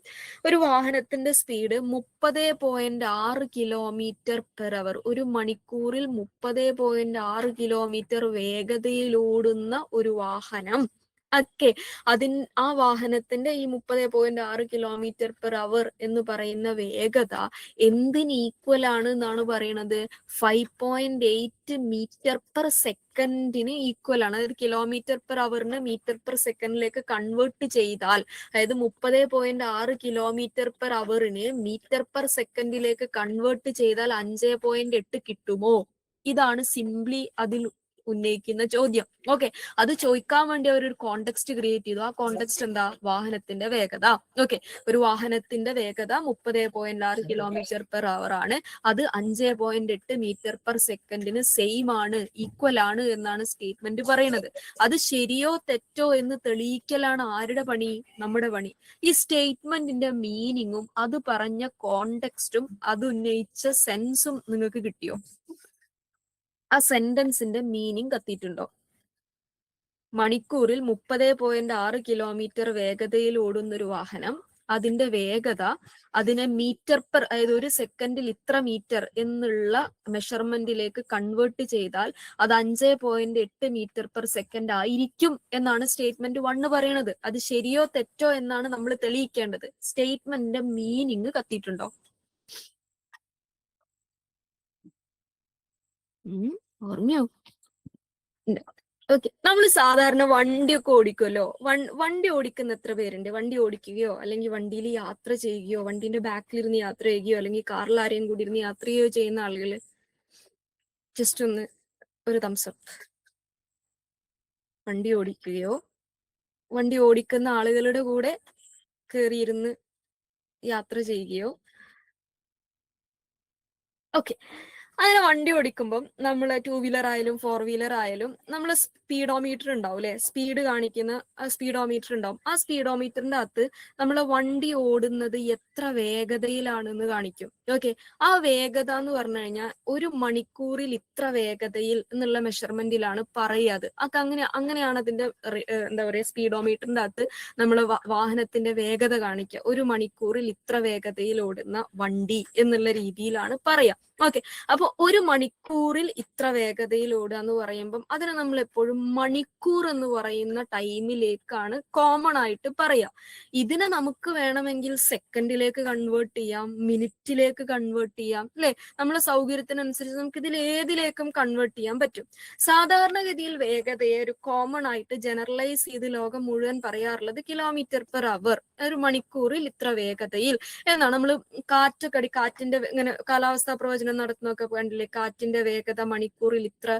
Speaker 1: ഒരു വാഹനത്തിന്റെ സ്പീഡ് 30.6 കിലോമീറ്റർ പെർ അവർ, ഒരു മണിക്കൂറിൽ 30.6 കിലോമീറ്റർ വേഗതയിലോടുന്ന ഒരു വാഹനം ഒക്കെ ആ വാഹനത്തിന്റെ ഈ 30.6 km/h എന്ന് പറയുന്ന വേഗത എന്തിന് ഈക്വൽ ആണ് എന്നാണ് പറയണത്? 5.8 മീറ്റർ/സെക്കൻഡിന് ഈക്വൽ ആണ്. അതായത് km/h മീറ്റർ/സെക്കൻഡിലേക്ക് കൺവേർട്ട് ചെയ്താൽ, അതായത് 30.6 km/h മീറ്റർ/സെക്കൻഡിലേക്ക് കൺവേർട്ട് ചെയ്താൽ 5.8 കിട്ടുമോ? ഇതാണ് സിംപ്ലി അതിൽ ഉന്നയിക്കുന്ന ചോദ്യം. ഓക്കെ, അത് ചോദിക്കാൻ വേണ്ടി അവർ ഒരു കോണ്ടെക്സ്റ്റ് ക്രിയേറ്റ് ചെയ്തു. ആ കോണ്ടെക്സ്റ്റ് എന്താ? വാഹനത്തിന്റെ വേഗത. ഓക്കെ, ഒരു വാഹനത്തിന്റെ വേഗത 30.6 km/h ആണ്. അത് 5.8 മീറ്റർ/സെക്കൻഡിന് സെയിം ആണ്, ഈക്വൽ ആണ് എന്നാണ് സ്റ്റേറ്റ്മെന്റ് പറയുന്നത്. അത് ശരിയോ തെറ്റോ എന്ന് തെളിയിക്കലാണ് ആരുടെ പണി? നമ്മുടെ പണി. ഈ സ്റ്റേറ്റ്മെന്റിന്റെ മീനിങ്ങും അത് പറഞ്ഞ കോണ്ടെക്സ്റ്റും അത് ഉന്നയിച്ച സെൻസും നിങ്ങൾക്ക് കിട്ടിയോ? ആ സെന്റൻസിന്റെ മീനിങ് കത്തിയിട്ടുണ്ടോ? മണിക്കൂറിൽ 30.6 km വേഗതയിൽ ഓടുന്ന ഒരു വാഹനം, അതിന്റെ വേഗത അതിനെ അതായത് ഒരു സെക്കൻഡിൽ ഇത്ര മീറ്റർ എന്നുള്ള മെഷർമെന്റിലേക്ക് കൺവേർട്ട് ചെയ്താൽ അത് 5.8 മീറ്റർ/സെക്കൻഡ് ആയിരിക്കും എന്നാണ് സ്റ്റേറ്റ്മെന്റ് 1 പറയണത്. അത് ശരിയോ തെറ്റോ എന്നാണ് നമ്മൾ തെളിയിക്കേണ്ടത്. സ്റ്റേറ്റ്മെന്റിന്റെ മീനിങ് കത്തിയിട്ടുണ്ടോ? ഓർമ്മയോ? ഓക്കെ, നമ്മൾ സാധാരണ വണ്ടിയൊക്കെ ഓടിക്കുമല്ലോ. വണ്ടി ഓടിക്കുന്ന എത്ര പേരുണ്ട്? വണ്ടി ഓടിക്കുകയോ അല്ലെങ്കിൽ വണ്ടിയിൽ യാത്ര ചെയ്യുകയോ വണ്ടിന്റെ ബാക്കിലിരുന്ന് യാത്ര ചെയ്യുകയോ അല്ലെങ്കിൽ കാറിൽ ആരെയും കൂടി ഇരുന്ന് യാത്ര ചെയ്യുകയോ ചെയ്യുന്ന ആളുകൾ ജസ്റ്റ് ഒന്ന് ഒരു തംസപ്പ്. വണ്ടി ഓടിക്കുകയോ വണ്ടി ഓടിക്കുന്ന ആളുകളുടെ കൂടെ കയറിയിരുന്ന് യാത്ര ചെയ്യുകയോ. ഓക്കെ, അങ്ങനെ വണ്ടി ഓടിക്കുമ്പം നമ്മൾ 2 വീലർ ആയാലും 4 വീലർ ആയാലും നമ്മൾ സ്പീഡോമീറ്റർ ഉണ്ടാവും അല്ലെ? സ്പീഡ് കാണിക്കുന്ന സ്പീഡോമീറ്റർ ഉണ്ടാവും. ആ സ്പീഡോമീറ്ററിന്റെ അകത്ത് നമ്മൾ വണ്ടി ഓടുന്നത് എത്ര വേഗതയിലാണെന്ന് കാണിക്കും. ഓക്കെ, ആ വേഗത എന്ന് പറഞ്ഞു കഴിഞ്ഞാൽ ഒരു മണിക്കൂറിൽ ഇത്ര വേഗതയിൽ എന്നുള്ള മെഷർമെന്റിലാണ് പറയുക. അങ്ങനെയാണ് അതിന്റെ എന്താ പറയുക, സ്പീഡോമീറ്ററിന്റെ അകത്ത് നമ്മൾ വാഹനത്തിന്റെ വേഗത കാണിക്കുക. ഒരു മണിക്കൂറിൽ ഇത്ര വേഗതയിൽ ഓടുന്ന വണ്ടി എന്നുള്ള രീതിയിലാണ് പറയാ. ഓക്കെ, അപ്പൊ ഒരു മണിക്കൂറിൽ ഇത്ര വേഗതയിൽ ഓടുക എന്ന് പറയുമ്പം അതിനെ നമ്മൾ എപ്പോഴും മണിക്കൂർ എന്ന് പറയുന്ന ടൈമിലേക്കാണ് കോമൺ ആയിട്ട് പറയാ. ഇതിനെ നമുക്ക് വേണമെങ്കിൽ സെക്കൻഡിലേക്ക് കൺവേർട്ട് ചെയ്യാം, മിനിറ്റിലേക്ക് കൺവേർട്ട് ചെയ്യാം, അല്ലെ? നമ്മളെ സൗകര്യത്തിനനുസരിച്ച് നമുക്ക് ഇതിൽ ഏതിലേക്കും കൺവേർട്ട് ചെയ്യാൻ പറ്റും. സാധാരണഗതിയിൽ വേഗതയെ ഒരു കോമൺ ആയിട്ട് ജനറലൈസ് ചെയ്ത് ലോകം മുഴുവൻ പറയാറുള്ളത് km/h, ഒരു മണിക്കൂറിൽ ഇത്ര വേഗതയിൽ എന്നാണ്. നമ്മൾ കാറ്റിന്റെ ഇങ്ങനെ കാലാവസ്ഥാ പ്രവചനം നടത്തുന്നൊക്കെ കണ്ടില്ലേ? കാറ്റിന്റെ വേഗത മണിക്കൂറിൽ ഇത്ര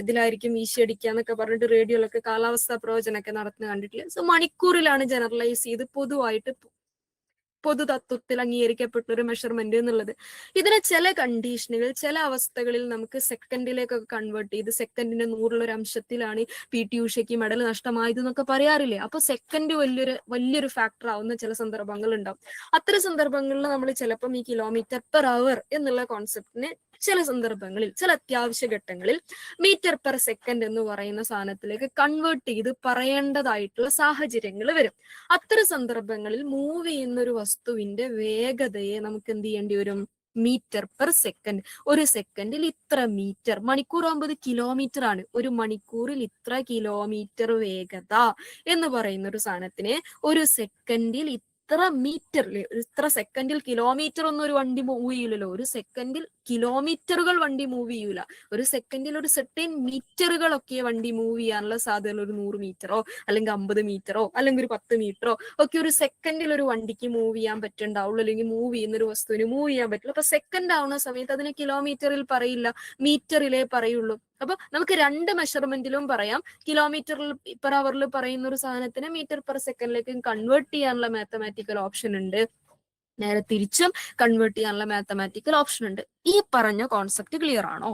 Speaker 1: ഇതിലായിരിക്കും വീശിയടിക്കുക എന്നൊക്കെ പറഞ്ഞിട്ട് റേഡിയോയിലൊക്കെ കാലാവസ്ഥാ പ്രവചനമൊക്കെ നടത്തുന്ന കണ്ടിട്ടില്ലേ? സോ മണിക്കൂറിലാണ് ജനറലൈസ് ചെയ്ത് പൊതുവായിട്ട് പൊതുതത്വത്തിൽ അംഗീകരിക്കപ്പെട്ട ഒരു മെഷർമെന്റ് എന്നുള്ളത്. ഇതിനെ ചില കണ്ടീഷനുകൾ, ചില അവസ്ഥകളിൽ നമുക്ക് സെക്കൻഡിലേക്കൊക്കെ കൺവേർട്ട് ചെയ്ത് സെക്കൻഡിന്റെ 100 അംശത്തിലാണ് PT ഉഷയ്ക്ക് മെഡൽ നഷ്ടമായത് എന്നൊക്കെ പറയാറില്ലേ? അപ്പൊ സെക്കൻഡ് വലിയൊരു ഫാക്ടർ ആവുന്ന ചില സന്ദർഭങ്ങൾ ഉണ്ടാവും. അത്തരം സന്ദർഭങ്ങളിൽ നമ്മൾ ചിലപ്പം ഈ km/h എന്നുള്ള കോൺസെപ്റ്റിനെ ചില സന്ദർഭങ്ങളിൽ, ചില അത്യാവശ്യ ഘട്ടങ്ങളിൽ മീറ്റർ/സെക്കൻഡ് എന്ന് പറയുന്ന സാധനത്തിലേക്ക് കൺവേർട്ട് ചെയ്ത് പറയേണ്ടതായിട്ടുള്ള സാഹചര്യങ്ങൾ വരും. അത്തരം സന്ദർഭങ്ങളിൽ മൂവ് ചെയ്യുന്ന ഒരു വസ്തുവിന്റെ വേഗതയെ നമുക്ക് എന്ത് ചെയ്യേണ്ടി വരും? മീറ്റർ/സെക്കൻഡ്. ഒരു സെക്കൻഡിൽ ഇത്ര മീറ്റർ, മണിക്കൂറാകുമ്പോൾ കിലോമീറ്റർ ആണ്. ഒരു മണിക്കൂറിൽ ഇത്ര കിലോമീറ്റർ വേഗത എന്ന് പറയുന്ന ഒരു സാധനത്തിനെ ഒരു സെക്കൻഡിൽ ഇത്ര മീറ്ററിൽ, ഇത്ര സെക്കൻഡിൽ കിലോമീറ്റർ ഒന്നും ഒരു വണ്ടി മൂവ് ചെയ്യൂലല്ലോ. ഒരു സെക്കൻഡിൽ കിലോമീറ്ററുകൾ വണ്ടി മൂവ് ചെയ്യൂല. ഒരു സെക്കൻഡിൽ ഒരു സെർട്ടൈൻ മീറ്ററുകളൊക്കെ വണ്ടി മൂവ് ചെയ്യാനുള്ള സാധ്യത. ഒരു 100 മീറ്ററോ അല്ലെങ്കിൽ 50 മീറ്ററോ അല്ലെങ്കിൽ ഒരു 10 മീറ്ററോ ഒക്കെ ഒരു സെക്കൻഡിൽ ഒരു വണ്ടിക്ക് മൂവ് ചെയ്യാൻ പറ്റുണ്ടാവുള്ളൂ, അല്ലെങ്കിൽ മൂവ് ചെയ്യുന്ന ഒരു വസ്തുവിന് മൂവ് ചെയ്യാൻ പറ്റില്ല. അപ്പൊ സെക്കൻഡ് ആവുന്ന സമയത്ത് അതിനെ കിലോമീറ്ററിൽ പറയില്ല, മീറ്ററിലേ പറയുള്ളൂ. അപ്പൊ നമുക്ക് രണ്ട് മെഷർമെന്റിലും പറയാം. km/h പറയുന്ന ഒരു സാധനത്തിനെ മീറ്റർ/സെക്കൻഡിലേക്ക് കൺവേർട്ട് ചെയ്യാനുള്ള മാത്തമാറ്റിക്കൽ ഓപ്ഷൻ ഉണ്ട്. നേരെ തിരിച്ചും കൺവേർട്ട് ചെയ്യാനുള്ള മാത്തമാറ്റിക്കൽ ഓപ്ഷൻ ഉണ്ട്. ഈ പറഞ്ഞ കോൺസെപ്റ്റ് ക്ലിയർ ആണോ?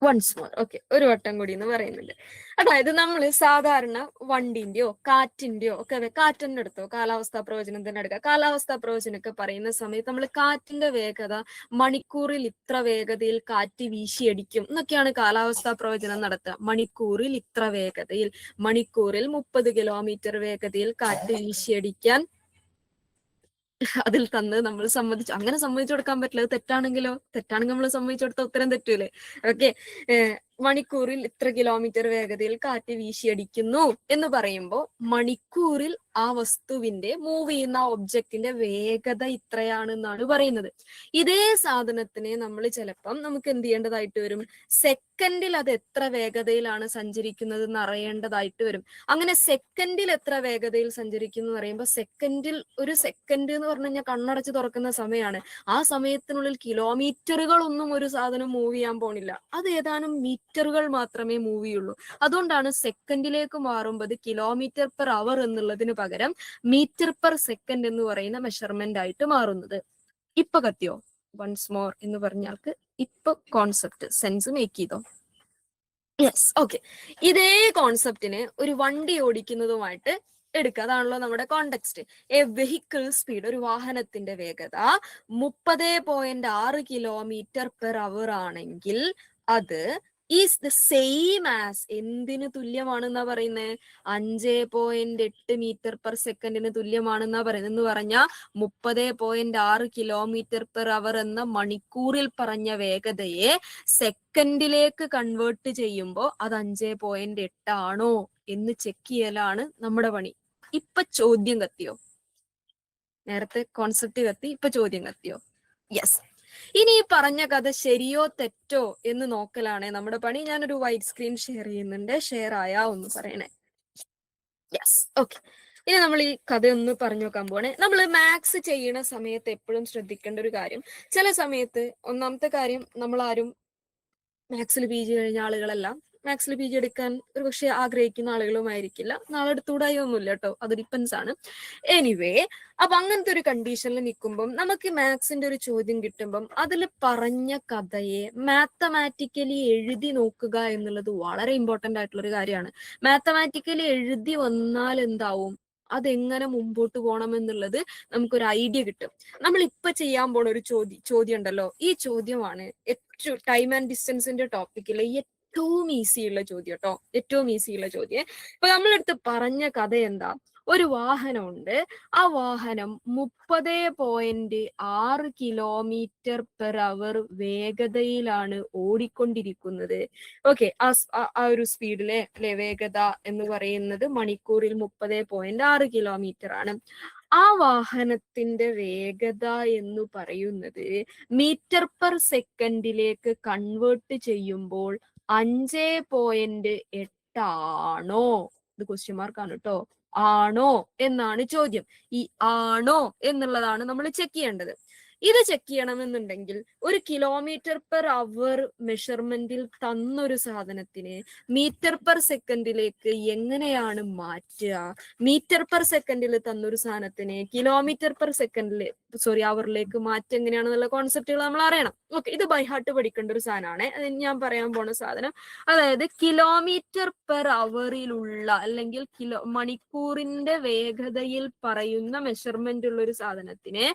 Speaker 1: Once more. ഓക്കെ, ഒരു വട്ടം കൂടി എന്ന് പറയുന്നുണ്ട്. അതായത് നമ്മൾ സാധാരണ വണ്ടിന്റെയോ കാറ്റിന്റെയോ ഒക്കെ, കാറ്റിന്റെ അടുത്തോ കാലാവസ്ഥാ പ്രവചനം തന്നെ എടുക്കുക. കാലാവസ്ഥാ പ്രവചനമൊക്കെ പറയുന്ന സമയത്ത് നമ്മൾ കാറ്റിന്റെ വേഗത മണിക്കൂറിൽ ഇത്ര വേഗതയിൽ കാറ്റ് വീശിയടിക്കും എന്നൊക്കെയാണ് കാലാവസ്ഥാ പ്രവചനം നടത്തുക. മണിക്കൂറിൽ ഇത്ര വേഗതയിൽ, മണിക്കൂറിൽ 30 കിലോമീറ്റർ വേഗതയിൽ കാറ്റ് വീശിയടിക്കാൻ അതിൽ തന്ന് നമ്മൾ അങ്ങനെ സമ്മതിച്ചു കൊടുക്കാൻ പറ്റില്ല. അത് തെറ്റാണെങ്കിലോ? തെറ്റാണെങ്കിൽ നമ്മൾ സമ്മതിച്ചു കൊടുത്ത ഉത്തരം തെറ്റൂലേ? ഓക്കെ, മണിക്കൂറിൽ ഇത്ര കിലോമീറ്റർ വേഗതയിൽ കാറ്റ് വീശിയടിക്കുന്നു എന്ന് പറയുമ്പോൾ മണിക്കൂറിൽ ആ വസ്തുവിന്റെ മൂവ് ചെയ്യുന്ന ഒബ്ജക്റ്റിന്റെ വേഗത ഇത്രയാണെന്നാണ് പറയുന്നത്. ഇതേ സാധനത്തിനെ നമ്മൾ ചിലപ്പം നമുക്ക് എന്ത് ചെയ്യേണ്ടതായിട്ട് വരും, സെക്കൻഡിൽ അത് എത്ര വേഗതയിലാണ് സഞ്ചരിക്കുന്നത് എന്ന് അറിയേണ്ടതായിട്ട് വരും. അങ്ങനെ സെക്കൻഡിൽ എത്ര വേഗതയിൽ സഞ്ചരിക്കുന്നു എന്ന് പറയുമ്പോൾ സെക്കൻഡിൽ ഒരു സെക്കൻഡ് എന്ന് പറഞ്ഞു കഴിഞ്ഞാൽ കണ്ണടച്ച് തുറക്കുന്ന സമയമാണ്. ആ സമയത്തിനുള്ളിൽ കിലോമീറ്ററുകളൊന്നും ഒരു സാധനം മൂവ് ചെയ്യാൻ പോണില്ല. അത് ഏതാനും മീറ്ററുകൾ മാത്രമേ മൂവ് ചെയ്യുള്ളൂ. അതുകൊണ്ടാണ് സെക്കൻഡിലേക്ക് മാറുമ്പോൾ കിലോമീറ്റർ പെർ അവർ എന്നുള്ളതിന് പകരം മീറ്റർ പെർ സെക്കൻഡ് എന്ന് പറയുന്ന മെഷർമെന്റ് ആയിട്ട് മാറുന്നത്. ഇപ്പൊ കത്തിയോ? വൺസ് മോർ എന്ന് പറഞ്ഞാൽക്ക് ഇപ്പൊ കോൺസെപ്റ്റ് സെൻസ് മേക്ക് ചെയ്തോ? Yes, okay. ഇതേ കോൺസെപ്റ്റിന് ഒരു വണ്ടി ഓടിക്കുന്നതുമായിട്ട് എടുക്കുക. അതാണല്ലോ നമ്മുടെ കോണ്ടെക്സ്റ്റ്. എ വെഹിക്കിൾ സ്പീഡ്, ഒരു വാഹനത്തിന്റെ വേഗത 30.6 കിലോമീറ്റർ പെർ അവർ ആണെങ്കിൽ അത് ഈസ് ദ സെയിം ആസ് എന്തിന് തുല്യമാണെന്നാ പറയുന്നത്? 5.8 മീറ്റർ പെർ സെക്കൻഡിന് തുല്യമാണെന്നാ പറയുന്നത്. എന്ന് പറഞ്ഞാൽ 30.6 കിലോമീറ്റർ പെർ അവർ എന്ന മണിക്കൂറിൽ പറഞ്ഞ വേഗതയെ സെക്കൻഡിലേക്ക് കൺവേർട്ട് ചെയ്യുമ്പോൾ അത് 5.8 ആണോ എന്ന് ചെക്ക് ചെയ്യലാണ് നമ്മുടെ പണി. ഇപ്പൊ ചോദ്യം കത്തിയോ? നേരത്തെ കോൺസെപ്റ്റ് കത്തി, ഇപ്പൊ ചോദ്യം കത്തിയോ? യെസ്. ഇനി ഈ പറഞ്ഞ കഥ ശരിയോ തെറ്റോ എന്ന് നോക്കലാണേ നമ്മുടെ പണി. ഞാനൊരു വൈറ്റ് സ്ക്രീൻ ഷെയർ ചെയ്യുന്നുണ്ട്. ഷെയർ ആയാ ഒന്ന് പറയണേ. Yes, okay. ഇനി നമ്മൾ ഈ കഥ ഒന്ന് പറഞ്ഞു നോക്കാൻ പോണേ. നമ്മൾ മാത്സ് ചെയ്യണ സമയത്ത് എപ്പോഴും ശ്രദ്ധിക്കേണ്ട ഒരു കാര്യം, ചില സമയത്ത് ഒന്നാമത്തെ കാര്യം, നമ്മൾ ആരും മാത്സിൽ PG കഴിഞ്ഞ ആളുകളെല്ലാം മാത്സിൽ PG എടുക്കാൻ ഒരു പക്ഷെ ആഗ്രഹിക്കുന്ന ആളുകളുമായിരിക്കില്ല. നാളെ എടുത്തുകൂടായി ഒന്നുമില്ല കേട്ടോ, അത് ഡിപ്പെൻസ് ആണ്. എനിവേ, അപ്പൊ അങ്ങനത്തെ ഒരു കണ്ടീഷനിൽ നിൽക്കുമ്പം നമുക്ക് മാത്സിന്റെ ഒരു ചോദ്യം കിട്ടുമ്പം അതിൽ പറഞ്ഞ കഥയെ മാത്തമാറ്റിക്കലി എഴുതി നോക്കുക എന്നുള്ളത് വളരെ ഇമ്പോർട്ടന്റ് ആയിട്ടുള്ള ഒരു കാര്യമാണ്. മാത്തമാറ്റിക്കലി എഴുതി വന്നാൽ എന്താവും, അതെങ്ങനെ മുമ്പോട്ട് പോകണം എന്നുള്ളത് നമുക്കൊരു ഐഡിയ കിട്ടും. നമ്മൾ ഇപ്പൊ ചെയ്യാൻ പോണ ഒരു ചോദ്യം ഉണ്ടല്ലോ, ഈ ചോദ്യമാണ് ഏറ്റവും ടൈം ആൻഡ് ഡിസ്റ്റൻസിന്റെ ടോപ്പിക്കിലെ ഏറ്റവും ഈസി ഉള്ള ചോദ്യം കേട്ടോ, ഏറ്റവും ഈസി ഉള്ള ചോദ്യം. ഇപ്പൊ നമ്മളെടുത്ത് പറഞ്ഞ കഥ എന്താ? ഒരു വാഹനമുണ്ട്. ആ വാഹനം 30.6 കിലോമീറ്റർ പെർ അവർ വേഗതയിലാണ് ഓടിക്കൊണ്ടിരിക്കുന്നത്. ഓക്കെ, ആ ഒരു സ്പീഡിലെ അല്ലെ വേഗത എന്ന് പറയുന്നത് മണിക്കൂറിൽ 30.6 കിലോമീറ്റർ ആണ്. ആ വാഹനത്തിന്റെ വേഗത എന്ന് പറയുന്നത് മീറ്റർ പെർ സെക്കൻഡിലേക്ക് കൺവേർട്ട് ചെയ്യുമ്പോൾ 5.8 ആണോ? ഇത് ക്വസ്റ്റ്യൻ മാർക്കാണ് കേട്ടോ. ആണോ എന്നാണ് ചോദ്യം. ഈ ആണോ എന്നുള്ളതാണ് നമ്മൾ ചെക്ക് ചെയ്യേണ്ടത്. ഇത് ചെക്ക് ചെയ്യണമെന്നുണ്ടെങ്കിൽ ഒരു കിലോമീറ്റർ പെർ അവർ മെഷർമെന്റിൽ തന്നൊരു സാധനത്തിനെ മീറ്റർ പെർ സെക്കൻഡിലേക്ക് എങ്ങനെയാണ് മാറ്റുക, മീറ്റർ പെർ സെക്കൻഡിൽ തന്നൊരു സാധനത്തിനെ കിലോമീറ്റർ പെർ സെക്കൻഡിൽ അവറിലേക്ക് മാറ്റുക എങ്ങനെയാണെന്നുള്ള കോൺസെപ്റ്റുകൾ നമ്മൾ അറിയണം. ഓക്കെ, ഇത് ബൈ ഹാർട്ട് പഠിക്കേണ്ട ഒരു സാധനമാണ്. അത് ഞാൻ പറയാൻ പോണ സാധനം, അതായത് കിലോമീറ്റർ പെർ അവറിലുള്ള അല്ലെങ്കിൽ മണിക്കൂറിന്റെ വേഗതയിൽ പറയുന്ന മെഷർമെന്റ് ഉള്ള ഒരു സാധനത്തിനെ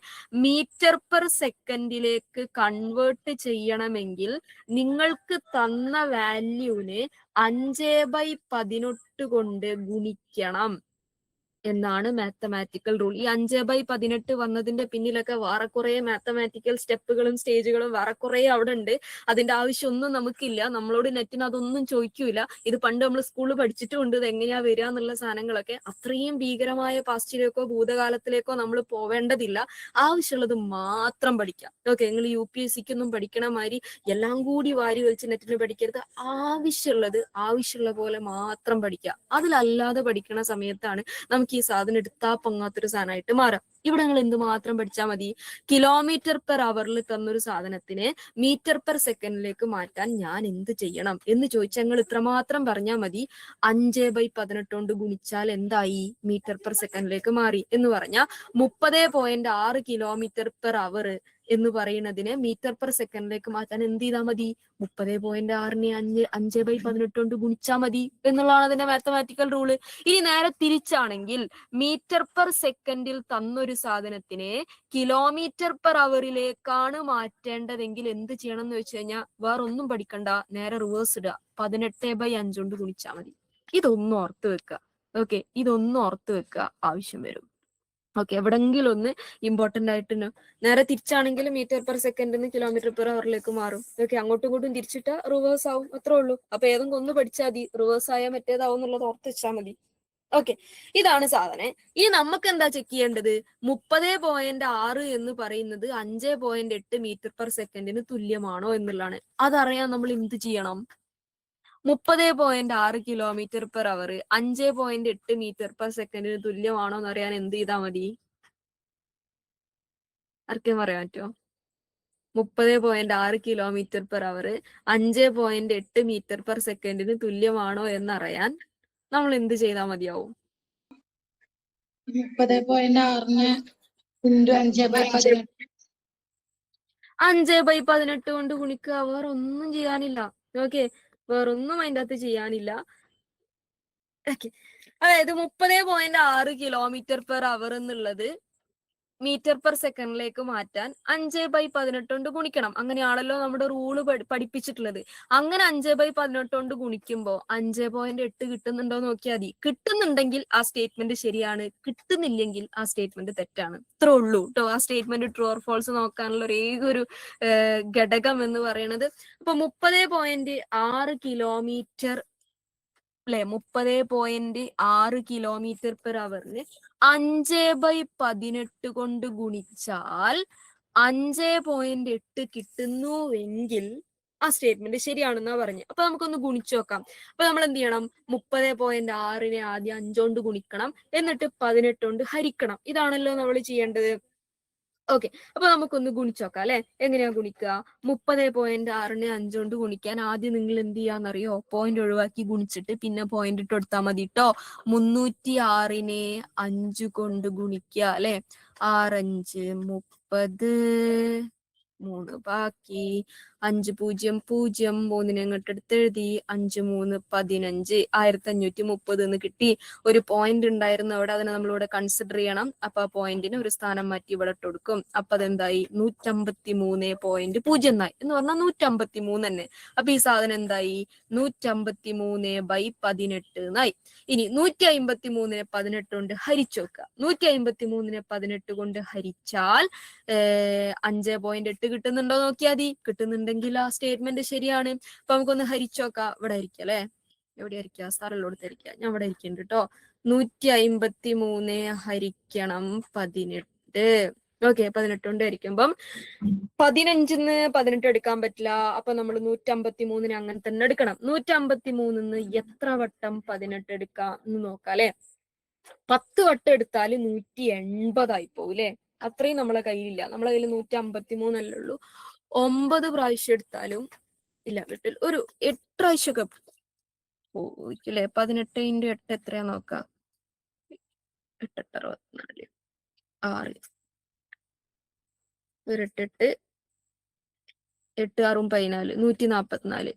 Speaker 1: മീറ്റർ പെർ സെക്കൻഡിലേക്ക് കൺവേർട്ട് ചെയ്യണമെങ്കിൽ നിങ്ങൾക്ക് തന്ന വാല്യൂവിന് 5/18 കൊണ്ട് ഗുണിക്കണം എന്നാണ് മാത്തമാറ്റിക്കൽ റൂൾ. ഈ 5/18 വന്നതിന്റെ പിന്നിലൊക്കെ വേറെ കുറെ മാത്തമാറ്റിക്കൽ സ്റ്റെപ്പുകളും സ്റ്റേജുകളും വേറെ കുറെ അവിടെ ഉണ്ട്. അതിന്റെ ആവശ്യമൊന്നും നമുക്കില്ല. നമ്മളോട് നെറ്റിന് അതൊന്നും ചോദിക്കൂല. ഇത് പണ്ട് നമ്മൾ സ്കൂളിൽ പഠിച്ചിട്ടുണ്ട്, ഇത് എങ്ങനെയാ വരിക എന്നുള്ള സാധനങ്ങളൊക്കെ. അത്രയും ഭീകരമായ പാസ്റ്റിലേക്കോ ഭൂതകാലത്തിലേക്കോ നമ്മൾ പോവേണ്ടതില്ല. ആവശ്യമുള്ളത് മാത്രം പഠിക്കാം. ഓക്കെ, നിങ്ങൾ UPSCക്കൊന്നും പഠിക്കണ മാതിരി എല്ലാം കൂടി വാരി വലിച്ച് നെറ്റിന് പഠിക്കരുത്. ആവശ്യമുള്ള പോലെ മാത്രം പഠിക്കുക. അതിലല്ലാതെ പഠിക്കണ സമയത്താണ് നമുക്ക് ഈ സാധനം എടുത്താ പൊങ്ങാത്തൊരു സാധനമായിട്ട് മാറാം. ഇവിടെ നിങ്ങൾ എന്തുമാത്രം പഠിച്ചാൽ മതി, കിലോമീറ്റർ പെർ അവറിൽ തന്നൊരു സാധനത്തിനെ മീറ്റർ പെർ സെക്കൻഡിലേക്ക് മാറ്റാൻ ഞാൻ എന്ത് ചെയ്യണം എന്ന് ചോദിച്ചാൽ നിങ്ങൾ ഇത്രമാത്രം പറഞ്ഞാൽ മതി. 5/18 കൊണ്ട് ഗുണിച്ചാൽ എന്തായി? മീറ്റർ പെർ സെക്കൻഡിലേക്ക് മാറി എന്ന് പറഞ്ഞാൽ 30.6 കിലോമീറ്റർ പെർ അവർ എന്ന് പറയുന്നതിനെ മീറ്റർ പെർ സെക്കൻഡിലേക്ക് മാറ്റാൻ എന്ത് ചെയ്താൽ മതി? 30.6നെ 5/18 കൊണ്ട് ഗുണിച്ചാൽ മതി എന്നുള്ളതാണ് അതിന്റെ മാത്തമാറ്റിക്കൽ റൂള്. ഇനി നേരെ തിരിച്ചാണെങ്കിൽ മീറ്റർ പെർ സെക്കൻഡിൽ തന്നൊരു സാധനത്തിനെ കിലോമീറ്റർ പെർ അവറിലേക്കാണ് മാറ്റേണ്ടതെങ്കിൽ എന്ത് ചെയ്യണം എന്ന് വെച്ച് കഴിഞ്ഞാൽ വേറൊന്നും പഠിക്കണ്ട, നേരെ റിവേഴ്സ് ഇടുക. 18/5 കൊണ്ട് ഗുണിച്ചാൽ മതി. ഇതൊന്നും ഓർത്ത് വെക്കുക. ഓക്കെ, ഇതൊന്നും ഓർത്ത് വെക്കുക ആവശ്യം വരും. ഓക്കെ, എവിടെങ്കിലും ഒന്ന് ഇമ്പോർട്ടന്റ് ആയിട്ട് നേരെ തിരിച്ചാണെങ്കിൽ മീറ്റർ പെർ സെക്കൻഡിന് കിലോമീറ്റർ പെർ അവറിലേക്ക് മാറും. ഓക്കെ, അങ്ങോട്ടും ഇങ്ങോട്ടും തിരിച്ചിട്ട് റിവേഴ്സ് ആവും, അത്രേ ഉള്ളൂ. അപ്പൊ ഏതെങ്കിലും ഒന്ന് പഠിച്ചാൽ മതി, റിവേഴ്സ് ആയാൽ മറ്റേതാവും എന്നുള്ളത് ഓർത്ത് വെച്ചാൽ മതി. ഓക്കെ, ഇതാണ് സാധനം. ഇനി നമുക്ക് എന്താ ചെക്ക് ചെയ്യേണ്ടത്? 30.6 എന്ന് പറയുന്നത് 5.8 മീറ്റർ പെർ സെക്കൻഡിന് തുല്യമാണോ എന്നുള്ളതാണ്. അതറിയാൻ നമ്മൾ എന്ത് ചെയ്യണം? 30.6 kilometre per hour 5.8 metre per സെക്കൻഡിന് തുല്യമാണോ എന്ന് അറിയാൻ എന്ത് ചെയ്താൽ മതി? ആർക്കും പറയാൻ പറ്റുമോ? 30.6 kilometre per hour 5.8 metre per സെക്കൻഡിന് തുല്യമാണോ എന്നറിയാൻ നമ്മൾ എന്ത് ചെയ്താൽ മതിയാവും? 5/18 കൊണ്ട് ഗുണിക്കുക. വേറെ ഒന്നും ചെയ്യാനില്ല. ഓക്കെ, വേറൊന്നും അതിൻ്റെ അകത്ത് ചെയ്യാനില്ല. ഓക്കെ, അതായത് 30.6 കിലോമീറ്റർ പെർ അവർ എന്നുള്ളത് മീറ്റർ പെർ സെക്കൻഡിലേക്ക് മാറ്റാൻ 5/18 കൊണ്ട് ഗുണിക്കണം. അങ്ങനെയാണല്ലോ നമ്മുടെ റൂള് പഠിപ്പിച്ചിട്ടുള്ളത്. അങ്ങനെ 5/18 കൊണ്ട് ഗുണിക്കുമ്പോൾ 5.8 കിട്ടുന്നുണ്ടോ നോക്കിയാൽ മതി. കിട്ടുന്നുണ്ടെങ്കിൽ ആ സ്റ്റേറ്റ്മെന്റ് ശരിയാണ്, കിട്ടുന്നില്ലെങ്കിൽ ആ സ്റ്റേറ്റ്മെന്റ് തെറ്റാണ്. ഇത്രേ ഉള്ളൂ കേട്ടോ. ആ സ്റ്റേറ്റ്മെന്റ് ട്രൂ ഓർ ഫോൾസ് നോക്കാനുള്ള ഒരു ഘടകം എന്ന് പറയുന്നത്. അപ്പൊ 30.6 കിലോമീറ്റർ അല്ലെ, 30.6 കിലോമീറ്റർ പെർ അവറിന് 5/18 കൊണ്ട് ഗുണിച്ചാൽ 5.8 കിട്ടുന്നുവെങ്കിൽ ആ സ്റ്റേറ്റ്മെന്റ് ശരിയാണെന്നാ പറഞ്ഞു. അപ്പൊ നമുക്കൊന്ന് ഗുണിച്ചു നോക്കാം. അപ്പൊ നമ്മൾ എന്ത് ചെയ്യണം? 30.6നെ ആദ്യം 5 കൊണ്ട് ഗുണിക്കണം, എന്നിട്ട് 18 കൊണ്ട് ഹരിക്കണം. ഇതാണല്ലോ നമ്മൾ ചെയ്യേണ്ടത്. ഓക്കെ, അപ്പൊ നമുക്കൊന്ന് ഗുണിച്ചു നോക്കാം അല്ലെ. എങ്ങനെയാ ഗുണിക്കുക? 30.6നെ 5 കൊണ്ട് ഗുണിക്കാൻ ആദ്യം നിങ്ങൾ എന്ത് ചെയ്യാന്നറിയോ? പോയിന്റ് ഒഴിവാക്കി ഗുണിച്ചിട്ട് പിന്നെ പോയിന്റ് ഇട്ട് കൊടുത്താൽ മതി കേട്ടോ. 306നെ 5 കൊണ്ട് ഗുണിക്കുക അല്ലെ. 6 5 30, 3 ബാക്കി, 5 0 0, 3നെ അങ്ങോട്ട് എടുത്തെഴുതി, 5 3 15, 1530 എന്ന് കിട്ടി. ഒരു പോയിന്റ് ഉണ്ടായിരുന്നു അവിടെ, അതിനെ നമ്മളിവിടെ കൺസിഡർ ചെയ്യണം. അപ്പൊ ആ പോയിന്റിന് ഒരു സ്ഥാനം മാറ്റി ഇവിടെ ഇട്ട് കൊടുക്കും. അപ്പൊ അതെന്തായി? 153.0 എന്നായി. എന്ന് പറഞ്ഞാൽ 153 തന്നെ. അപ്പൊ ഈ സാധനം എന്തായി? 153/18 എന്നായി. ഇനി 153നെ 18 കൊണ്ട് ഹരിച്ചു നോക്കുക. 153നെ 18 കൊണ്ട് ഹരിച്ചാൽ 5.8 കിട്ടുന്നുണ്ടോ നോക്കിയാൽ മതി. കിട്ടുന്നുണ്ടെങ്കിൽ ആ സ്റ്റേറ്റ്മെന്റ് ശരിയാണ്. അപ്പൊ നമുക്കൊന്ന് ഹരിച്ചു നോക്കാം. ഇവിടെ ആയിരിക്കും അല്ലെ. എവിടെ ആയിരിക്കാം? സ്ഥലമുള്ളടത്ത് ആയിരിക്കാം. ഞാൻ ഇവിടെ ഇരിക്കുന്നുണ്ട് കേട്ടോ. 153 ഹരിക്കണം 18. ഓക്കെ, 18 കൊണ്ട് ഹരിക്കുമ്പം 15ന്ന് 18 എടുക്കാൻ പറ്റില്ല. അപ്പൊ നമ്മൾ 153നെ അങ്ങനെ തന്നെ എടുക്കണം. 153ന്ന് എത്ര വട്ടം 18 എടുക്കാം എന്ന് നോക്കാം അല്ലെ. 10 വട്ടം എടുത്താൽ 180 പോകൂലേ. അത്രയും നമ്മളെ കയ്യിലില്ല. നമ്മളെ കയ്യിൽ 153 ഉള്ളൂ. 9 പ്രാവശ്യം എടുത്താലും ഇല്ല, വീട്ടിൽ ഒരു 8 പ്രാവശ്യമൊക്കെ പോയില്ലേ. 18 × 8 എത്രയാ നോക്കാം. 8 8 64, 6 ഒരു 8 8 6 14, 144.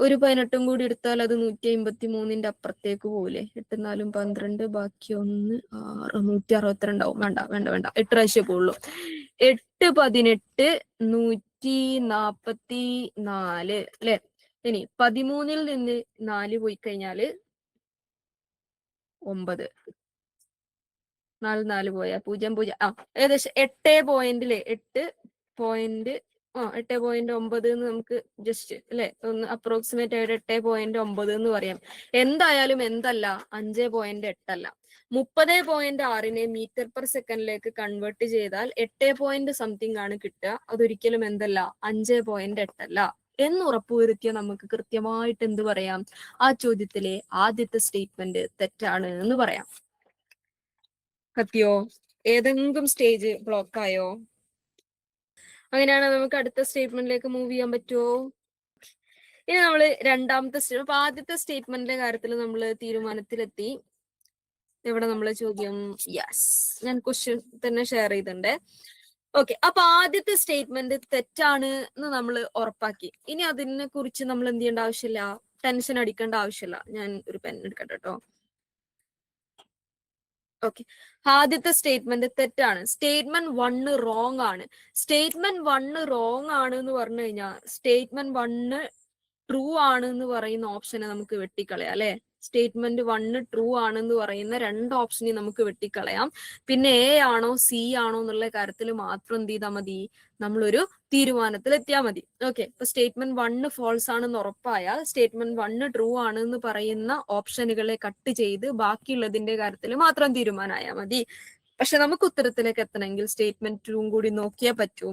Speaker 1: ഒരു 18 കൂടി എടുത്താൽ അത് 153ന്റെ അപ്പുറത്തേക്ക് പോകൂലേ. 8 4 12, ബാക്കി 1 6, 162 ആവും. വേണ്ട വേണ്ട വേണ്ട, 8 പ്രാവശ്യം പോവുള്ളൂ. 8 18 144 അല്ലെ. ഇനി 13ൽ നിന്ന് 4 പോയി കഴിഞ്ഞാല് 9, 4 4 പോയാ 0 0. ഏകദേശം 8.9 എന്ന് നമുക്ക് ജസ്റ്റ് അല്ലെ ഒന്ന് അപ്രോക്സിമേറ്റ് ആയിട്ട് 8.9 എന്ന് പറയാം. എന്തായാലും എന്തല്ല, 5.8 അല്ല. 30.6നെ മീറ്റർ പെർ സെക്കൻഡിലേക്ക് കൺവേർട്ട് ചെയ്താൽ 8 സംതിങ് ആണ് കിട്ടുക. അതൊരിക്കലും എന്തല്ല, 5.8 അല്ല എന്ന് ഉറപ്പുവരുത്തിയ നമുക്ക് കൃത്യമായിട്ട് എന്ത് പറയാം? ആ ചോദ്യത്തിലെ ആദ്യത്തെ സ്റ്റേറ്റ്മെന്റ് തെറ്റാണ് എന്ന് പറയാം. കത്തിയോ? ഏതെങ്കിലും സ്റ്റേജ് ബ്ലോക്ക് ആയോ? അങ്ങനെയാണ് നമുക്ക് അടുത്ത സ്റ്റേറ്റ്മെന്റിലേക്ക് മൂവ് ചെയ്യാൻ പറ്റുമോ? ഇനി നമ്മൾ രണ്ടാമത്തെ സ്റ്റേറ്റ്. അപ്പൊ ആദ്യത്തെ സ്റ്റേറ്റ്മെന്റിന്റെ കാര്യത്തിൽ നമ്മൾ തീരുമാനത്തിലെത്തി. ഇവിടെ നമ്മളെ ചോദ്യം, യെസ്, ഞാൻ ക്വസ്റ്റ്യൻ തന്നെ ഷെയർ ചെയ്തിട്ടുണ്ട്. ഓക്കെ, അപ്പൊ ആദ്യത്തെ സ്റ്റേറ്റ്മെന്റ് തെറ്റാണ് എന്ന് നമ്മൾ ഉറപ്പാക്കി. ഇനി അതിനെ കുറിച്ച് നമ്മൾ എന്ത് ചെയ്യേണ്ട ആവശ്യമില്ല, ടെൻഷൻ അടിക്കേണ്ട ആവശ്യമില്ല. ഞാൻ ഒരു പെൻ എടുക്കട്ടെ കേട്ടോ. ഓക്കെ, ആദ്യത്തെ സ്റ്റേറ്റ്മെന്റ് തെറ്റാണ്. സ്റ്റേറ്റ്മെന്റ് 1 റോങ് ആണ്. സ്റ്റേറ്റ്മെന്റ് 1 റോങ് ആണ് എന്ന് പറഞ്ഞു കഴിഞ്ഞാൽ സ്റ്റേറ്റ്മെന്റ് 1 ട്രൂ ആണ് എന്ന് പറയുന്ന ഓപ്ഷനെ നമുക്ക് വെട്ടിക്കളയാം അല്ലെ. സ്റ്റേറ്റ്മെന്റ് 1 ട്രൂ ആണെന്ന് പറയുന്ന 2 ഓപ്ഷനെ നമുക്ക് വെട്ടിക്കളയാം. പിന്നെ എ ആണോ സി ആണോ എന്നുള്ള കാര്യത്തിൽ മാത്രം എന്ത് ചെയ്താൽ മതി, നമ്മളൊരു തീരുമാനത്തിൽ എത്തിയാൽ മതി. ഓക്കെ, ഇപ്പൊ സ്റ്റേറ്റ്മെന്റ് 1 ഫോൾസ് ആണെന്ന് ഉറപ്പായാൽ സ്റ്റേറ്റ്മെന്റ് 1 ട്രൂ ആണെന്ന് പറയുന്ന ഓപ്ഷനുകളെ കട്ട് ചെയ്ത് ബാക്കിയുള്ളതിന്റെ കാര്യത്തിൽ മാത്രം തീരുമാനമായാൽ മതി. പക്ഷെ നമുക്ക് ഉത്തരത്തിലേക്ക് എത്തണമെങ്കിൽ സ്റ്റേറ്റ്മെന്റ് 2 കൂടി നോക്കിയേ പറ്റൂ.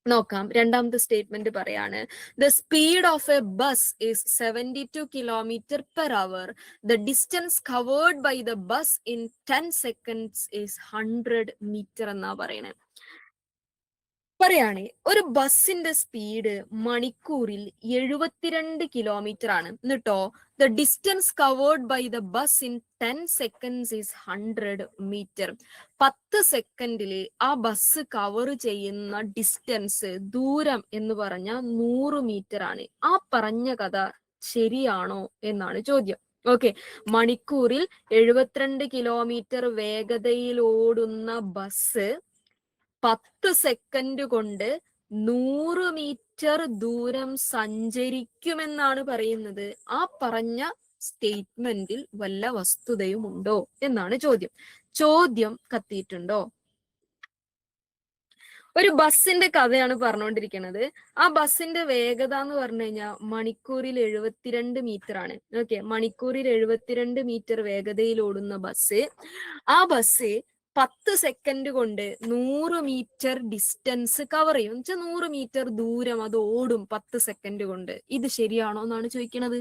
Speaker 1: നോക്കാം. രണ്ടാമത്തെ സ്റ്റേറ്റ്മെന്റ് പറയാണ്, the speed of a bus is 72 kilometre per hour. The distance covered by the bus in 10 seconds is 100 metre എന്നാ പറയണേ. പറയാണ് ഒരു ബസിന്റെ സ്പീഡ് മണിക്കൂറിൽ 72 കിലോമീറ്റർ ആണ്. എന്നിട്ടോ the distance covered by the bus in 10 seconds is 100 metre. 10 സെക്കൻഡില് ആ ബസ് കവർ ചെയ്യുന്ന ഡിസ്റ്റൻസ്, ദൂരം എന്ന് പറഞ്ഞാൽ 100 മീറ്റർ ആണ്. ആ പറഞ്ഞ കഥ ശരിയാണോ എന്നാണ് ചോദ്യം. ഓക്കെ, മണിക്കൂറിൽ 72 കിലോമീറ്റർ വേഗതയിൽ ഓടുന്ന ബസ് 10 സെക്കൻഡ് കൊണ്ട് 100 മീറ്റർ ദൂരം സഞ്ചരിക്കുമെന്നാണ് പറയുന്നത്. ആ പറഞ്ഞ സ്റ്റേറ്റ്മെന്റിൽ വല്ല വസ്തുതയും ഉണ്ടോ എന്നാണ് ചോദ്യം. ചോദ്യം കത്തിയിട്ടുണ്ടോ? ഒരു ബസ്സിന്റെ കഥയാണ് പറഞ്ഞുകൊണ്ടിരിക്കുന്നത്. ആ ബസ്സിന്റെ വേഗത എന്ന് പറഞ്ഞു കഴിഞ്ഞാൽ മണിക്കൂറിൽ 72 മീറ്റർ ആണ്. ഓക്കെ, മണിക്കൂറിൽ 72 മീറ്റർ വേഗതയിൽ ഓടുന്ന ബസ്, ആ ബസ് 10 സെക്കൻഡ് കൊണ്ട് 100 മീറ്റർ ഡിസ്റ്റൻസ് കവർ ചെയ്യും. എന്ന് വെച്ചാൽ 100 മീറ്റർ ദൂരം അത് ഓടും 10 സെക്കൻഡ് കൊണ്ട്. ഇത് ശരിയാണോ എന്നാണ് ചോദിക്കണത്.